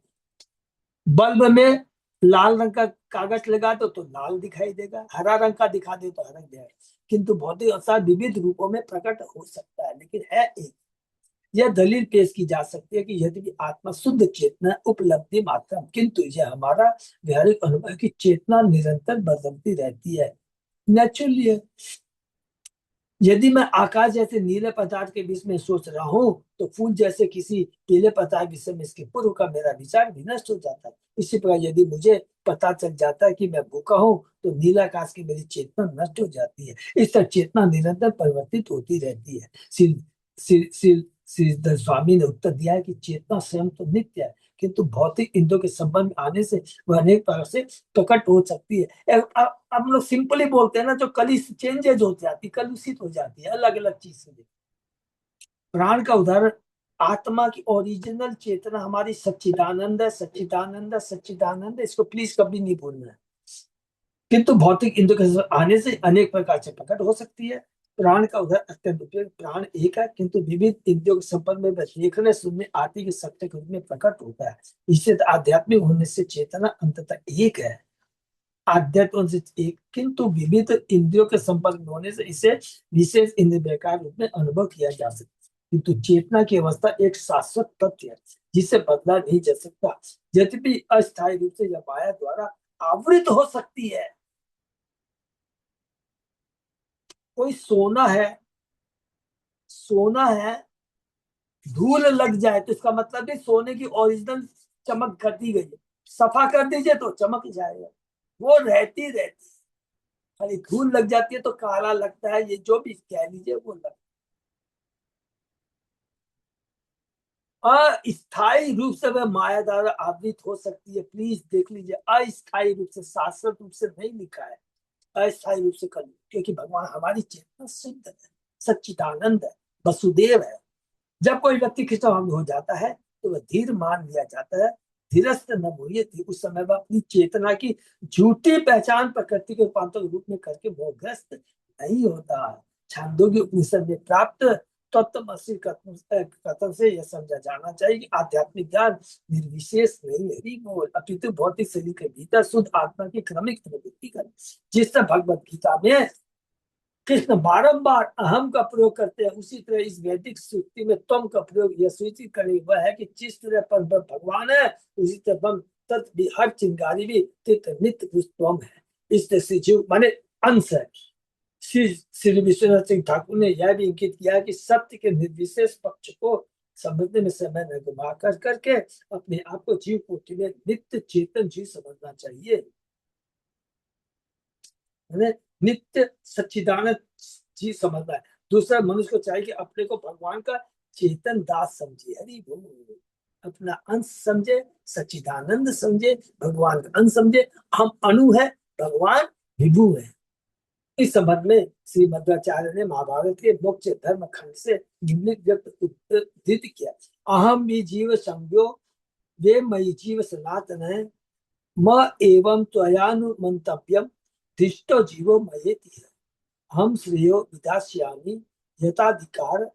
Speaker 1: बल्ब में लाल रंग का कागज लगा दो तो लाल दिखाई देगा, हरा रंग का दिखा दे तो हरा दिखाई, किंतु भौतिक अनुसार विविध रूपों में प्रकट हो सकता है, लेकिन है एक। यह दलील पेश की जा सकती है कि यदि आत्मा शुद्ध चेतना उपलब्धि मात्र, किंतु यह हमारा व्यवहारिक अनुभव की चेतना निरंतर बदलती रहती है, नेचुरली है। यदि मैं आकाश जैसे नीले पदार्थ के बीच में सोच रहा हूँ तो फूल जैसे किसी पीले पदार्थ विषय में इसके पूर्व का मेरा विचार विनष्ट हो जाता है। इसी प्रकार यदि मुझे पता चल जाता है कि मैं भूखा हूँ तो नीला आकाश की मेरी चेतना नष्ट हो जाती है। इस तरह चेतना निरंतर परिवर्तित होती रहती है। श्री श्री श्री श्रीधर स्वामी ने उत्तर दिया है कि चेतना स्वयं तो नित्य है, किंतु भौतिक इंद्रियों के संबंध में आने से वह अनेक प्रकार से प्रकट हो सकती है। अब लोग सिंपली बोलते हैं ना, जो कली चेंजेज हो जाती, कलुषित हो जाती है अलग अलग चीज से। प्राण का उदाहरण, आत्मा की ओरिजिनल चेतना हमारी सच्चिदानंद है, सच्चिदानंद है, सच्चिदानंद है, इसको प्लीज कभी नहीं भूलना है। किंतु भौतिक इंद्रियों के आने से अनेक प्रकार से प्रकट हो सकती है। प्राण का उदाहरण अत्यंत उपयोगी, प्राण एक है किंतु विविध इंद्रियों के संपर्क में देखने सुनने आदि के सत्य के रूप में प्रकट होता है। इससे आध्यात्मिक होने से चेतना अंततः एक है, आध्यात्म से एक, किंतु विविध इंद्रियों के संपर्क में होने से इसे विशेष इंद्रिय व्यापार रूप में अनुभव किया जा सकता है। किंतु चेतना की अवस्था एक शाश्वत तथ्य है जिसे बदला नहीं जा सकता, यद्यपि अस्थायी रूप से यह माया द्वारा आवृत हो सकती है। कोई सोना है, सोना है, धूल लग जाए तो इसका मतलब नहीं सोने की ओरिजिनल चमक कर दी गई है। सफा कर दीजिए तो चमक जाएगा, वो रहती रहती। खाली धूल लग जाती है तो काला लगता है, ये जो भी कह लीजिए वो लगता है। अस्थायी रूप से वह माया द्वारा आवृत हो सकती है। प्लीज देख लीजिए, अस्थायी रूप से, शाश्वत रूप से नहीं लिखा है, अस्थायी रूप से कर, क्योंकि भगवान हमारी चेतना शुद्ध है, सच्चिदानंद है, वसुदेव है। जब कोई व्यक्ति कृष्ण भक्त हो जाता है तो वह धीर मान लिया जाता है, धीरस्थ न मोहिए थी। उस समय वह अपनी चेतना की झूठी पहचान प्रकृति के रूपांतर रूप में करके मोहग्रस्त नहीं होता। छांदोग्य उपनिषद में प्राप्त तत्वमसि कथन से यह समझा जाना चाहिए कि आध्यात्मिक ज्ञान निर्विशेष नहीं है, हरि बोल, अपितु भौतिक शरीर के भीतर शुद्ध आत्मा की क्रमिक अनुभूति कर, जिससे भगवत गीता में कृष्ण बारंबार अहम का प्रयोग करते हैं, उसी तरह इस वैदिक सूक्ति में त्वम का प्रयोग यह सूचित करे हुआ है कि जिस तरह पर भगवान है उसी तरह बम तत् भी हर चिंगारी भी नित्य त्वम है। इस तरह से जीव माने अंश है। श्री विश्वनाथ सिंह ठाकुर ने यह भी इंगित किया कि सत्य के निर्विशेष पक्ष को समझने में समय न गवा कर करके अपने आप को जीव कोटि में नित्य चेतन जीव समझना चाहिए। नित्य सच्चिदानंद जी समझना है। दूसरा, मनुष्य को चाहिए कि अपने को भगवान का चेतन दास समझे, हरि बोल, अपना अंश समझे, सच्चिदानंद समझे, भगवान का अंश समझे। हम अणु है, भगवान विभु है। इस संबंध में श्री मध्वाचार्य ने महाभारत के मोक्ष धर्म खंड से निम्नलिखित उद्धृत किया। अहम भी जीव संज्ञो वे मई जीव सनातन है म एवं त्वयानुमंतव्यम दृष्टो जीवो मयेति है। हम श्रेयो विदास्यामि यथाधिकार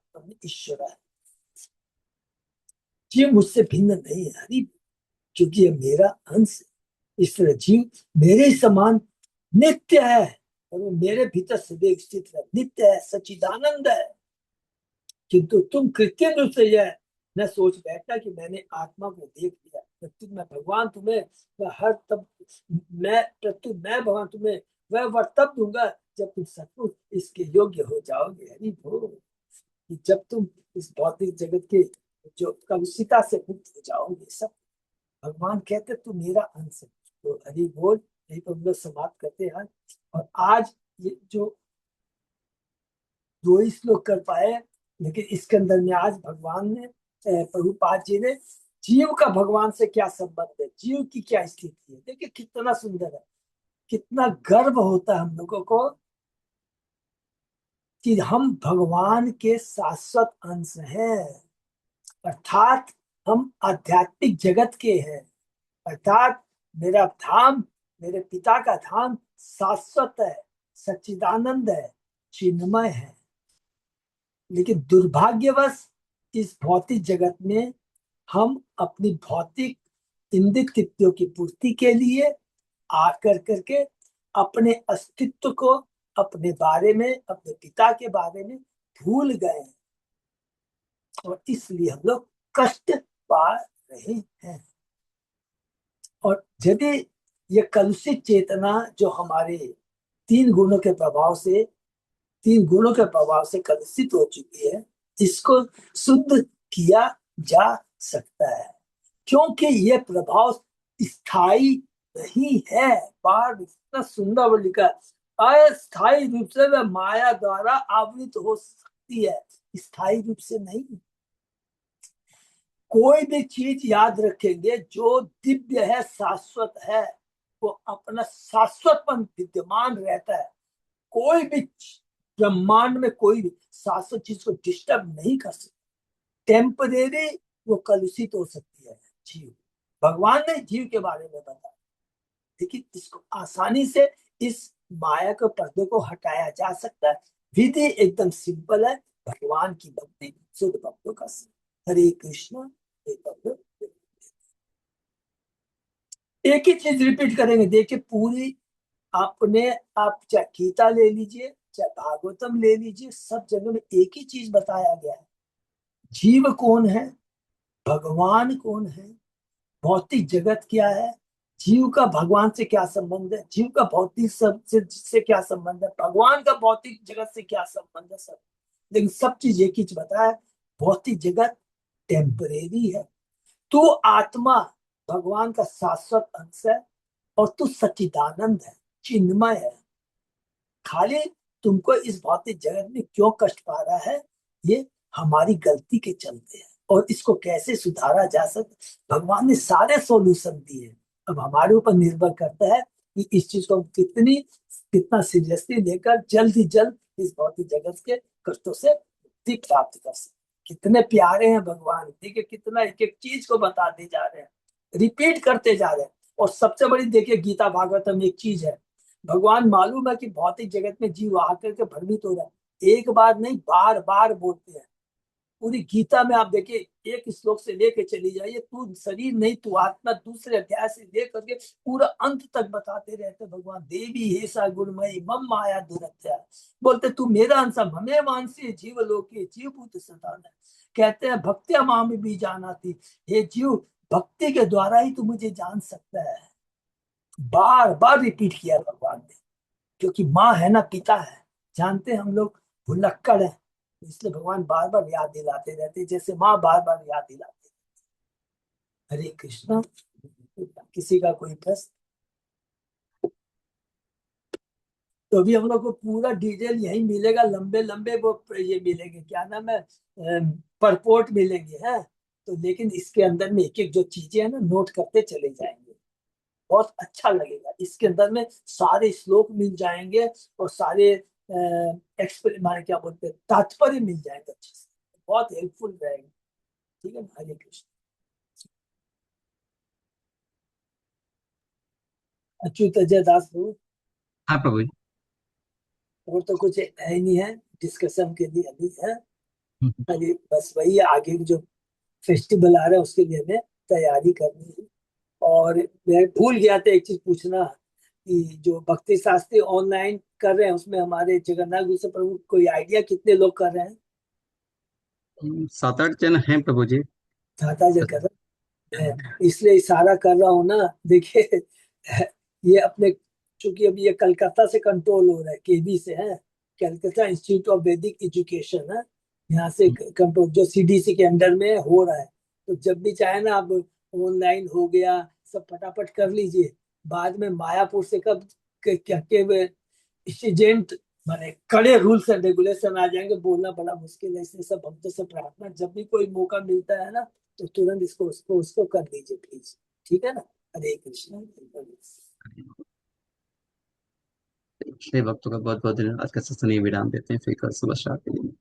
Speaker 1: ईश्वर है। जीव मुझसे भिन्न नहीं है, हरि, क्योंकि ये मेरा अंश है। इस तरह जीव मेरे समान नित्य है और वो मेरे भीतर सदैव स्थित है, नित्य है, सच्चिदानंद है। किंतु तुम कृत्रिम रूप से यह न सोच बैठना कि मैंने आत्मा को देख लिया, प्रत्युत मैं भगवान तुम्हें वह हर तब मैं प्रत्युत मैं भगवान तुम्हें वह वर तब दूंगा जब तुम सचमुच इसके योग्य हो जाओगे, हरि बोल। कि जब तुम इस भौतिक जगत के जो कलुषिता से मुक्त हो जाओगे, सब भगवान कहते तू मेरा अंश है। तो हरि बोल, यही तो हम लोग समाप्त करते हैं। और आज ये जो 2 श्लोक कर पाए, लेकिन इसके अंदर में आज भगवान ने प्रभुपाद जी ने जीव का भगवान से क्या संबंध है, जीव की क्या स्थिति है, देखिए कितना सुंदर है। कितना गर्व होता है हम लोगों को कि हम भगवान के शाश्वत अंश हैं, अर्थात हम आध्यात्मिक जगत के हैं, अर्थात मेरा धाम, मेरे पिता का धाम शाश्वत है, सच्चिदानंद है, चिन्मय है। लेकिन दुर्भाग्यवश इस भौतिक जगत में हम अपनी भौतिक इंद्रिय तृप्तियों की पूर्ति के लिए आकर करके अपने अस्तित्व को, अपने बारे में, अपने पिता के बारे में भूल गए और इसलिए हम लोग कष्ट पा रहे हैं। और यदि ये कलुषित चेतना जो हमारे 3 गुणों के प्रभाव से कलुषित हो चुकी है, इसको शुद्ध किया जा सकता है, क्योंकि ये प्रभाव स्थायी नहीं है। बार इतना सुंदर वो लिखा है, अस्थायी रूप से वह माया द्वारा आवृत हो सकती है, स्थायी रूप से नहीं। कोई भी चीज याद रखेंगे जो दिव्य है, शाश्वत है, वो अपना शाश्वतपन विद्यमान रहता है। कोई भी ब्रह्मांड में कोई भी शाश्वत चीज को डिस्टर्ब नहीं कर सकता। टेम्परेरी वो कलुषित हो सकती है जीव, भगवान ने जीव के बारे में बताया, लेकिन इसको आसानी से इस माया के पर्दे को हटाया जा सकता है। विधि एकदम सिंपल है, भगवान की भक्ति, शुद्ध भक्तों का। हरे कृष्ण। एक ही चीज रिपीट करेंगे, देखिए पूरी आपने, आप चाहे गीता ले लीजिए, चाहे भागवतम ले लीजिए, सब जगह में एक ही चीज बताया गया है। जीव कौन है, भगवान कौन है, भौतिक जगत क्या है, जीव का भगवान से क्या संबंध है, जीव का भौतिक से क्या संबंध है, भगवान का भौतिक जगत से क्या संबंध है, सब। लेकिन सब चीज एक ही चीज बताया, भौतिक जगत टेम्परेरी है, तू आत्मा भगवान का शाश्वत अंश है और तू सच्चिदानंद है, चिन्मय है। खाली तुमको इस भौतिक जगत में क्यों कष्ट पा रहा है, ये हमारी गलती के चलते हैं, और इसको कैसे सुधारा जा सकता, भगवान ने सारे सॉल्यूशन दिए। अब हमारे ऊपर निर्भर करता है कि इस चीज को कितना सीरियसली लेकर जल्द ही जल्द इस भौतिक जगत के कष्टों से मुक्ति प्राप्त कर सके। कितने प्यारे हैं भगवान, देखिए कितना एक एक चीज को बताते जा रहे हैं। रिपीट करते जा रहे हैं। और सबसे बड़ी देखिए गीता भागवतम एक चीज है, भगवान मालूम है कि भौतिक जगत में जीव आकर के भ्रमित हो रहा है, एक बार नहीं बार बार बोलते हैं। पूरी गीता में आप देखिए एक श्लोक से लेके चली जाइए, तू शरीर नहीं तू आत्मा, दूसरे अध्याय से लेकर के पूरा अंत तक बताते रहते भगवान। देवी हे सा गुणमयी मम माया दुरत्या, बोलते तू मेरा अंश हमें मानसी जीव लोके जीव भूत सतान है। कहते हैं भक्त्या माम भी जाना थी, हे जीव भक्ति के द्वारा ही तू मुझे जान सकता है। बार बार रिपीट किया भगवान ने, क्योंकि माँ है ना पिता है, जानते हैं हम लोग भुलक्कड़ है, इसलिए भगवान बार बार याद दिलाते रहते, जैसे माँ बार बार याद दिलाते। हरे कृष्णा। किसी का कोई प्रश्न? तो अभी हम लोग को पूरा डिटेल यही मिलेगा, लंबे लंबे वो ये मिलेंगे, क्या नाम है, परपोर्ट मिलेंगे हैं। तो लेकिन इसके अंदर में एक एक जो चीजें हैं ना नोट करते चले जाएंगे, बहुत अच्छा लगेगा। इसके अंदर में सारे श्लोक मिल जाएंगे और सारे माने क्या बोलते हैं तात्पर्य मिल जाएंगे अच्छे से, बहुत हेल्पफुल रहेगा। ठीक है ना? हरे कृष्ण। अच्युत अजय दास प्रभु।
Speaker 2: हाँ प्रभु जी।
Speaker 1: और तो कुछ है ही नहीं है डिस्कशन के लिए अभी है।
Speaker 2: हम्म,
Speaker 1: अभी बस वही है, आगे जो फेस्टिवल आ रहा है उसके लिए हमें तैयारी करनी है। और मैं भूल गया था एक चीज पूछना, कि जो भक्ति शास्त्री ऑनलाइन कर रहे हैं उसमें हमारे जगन्नाथ गुरु से प्रभु कोई आइडिया कितने लोग कर रहे हैं?
Speaker 2: 7-8 जन हैं प्रभु जी।
Speaker 1: ज्यादा जगह कर रहे हैं, इसलिए इशारा कर रहा हूँ ना। देखिए ये अपने, चूंकि अभी ये कलकत्ता से कंट्रोल हो रहा है, केबी से है, कलकत्ता इंस्टीट्यूट ऑफ वैदिक एजुकेशन है, यहाँ से कंट्रोल जो सीडीसी के अंडर में हो रहा है। तो जब भी चाहे ना आप, ऑनलाइन हो गया सब फटाफट कर लीजिए। बाद में मायापुर से कब क्या के स्टूडेंट माने कड़े रूल्स एंड रेगुलेशन आ जाएंगे, बोलना बड़ा मुश्किल है। इसलिए सब भक्तों से प्रार्थना, जब भी कोई मौका मिलता है ना तो तुरंत इसको उसको उसको कर दीजिए प्लीज। ठीक है ना? हरे कृष्ण।
Speaker 2: इसलिए भक्तों का बहुत बहुत धन्यवाद। आज का सत्संग यहीं विराम देते हैं, फिर कल सुबह स्टार्ट करेंगे।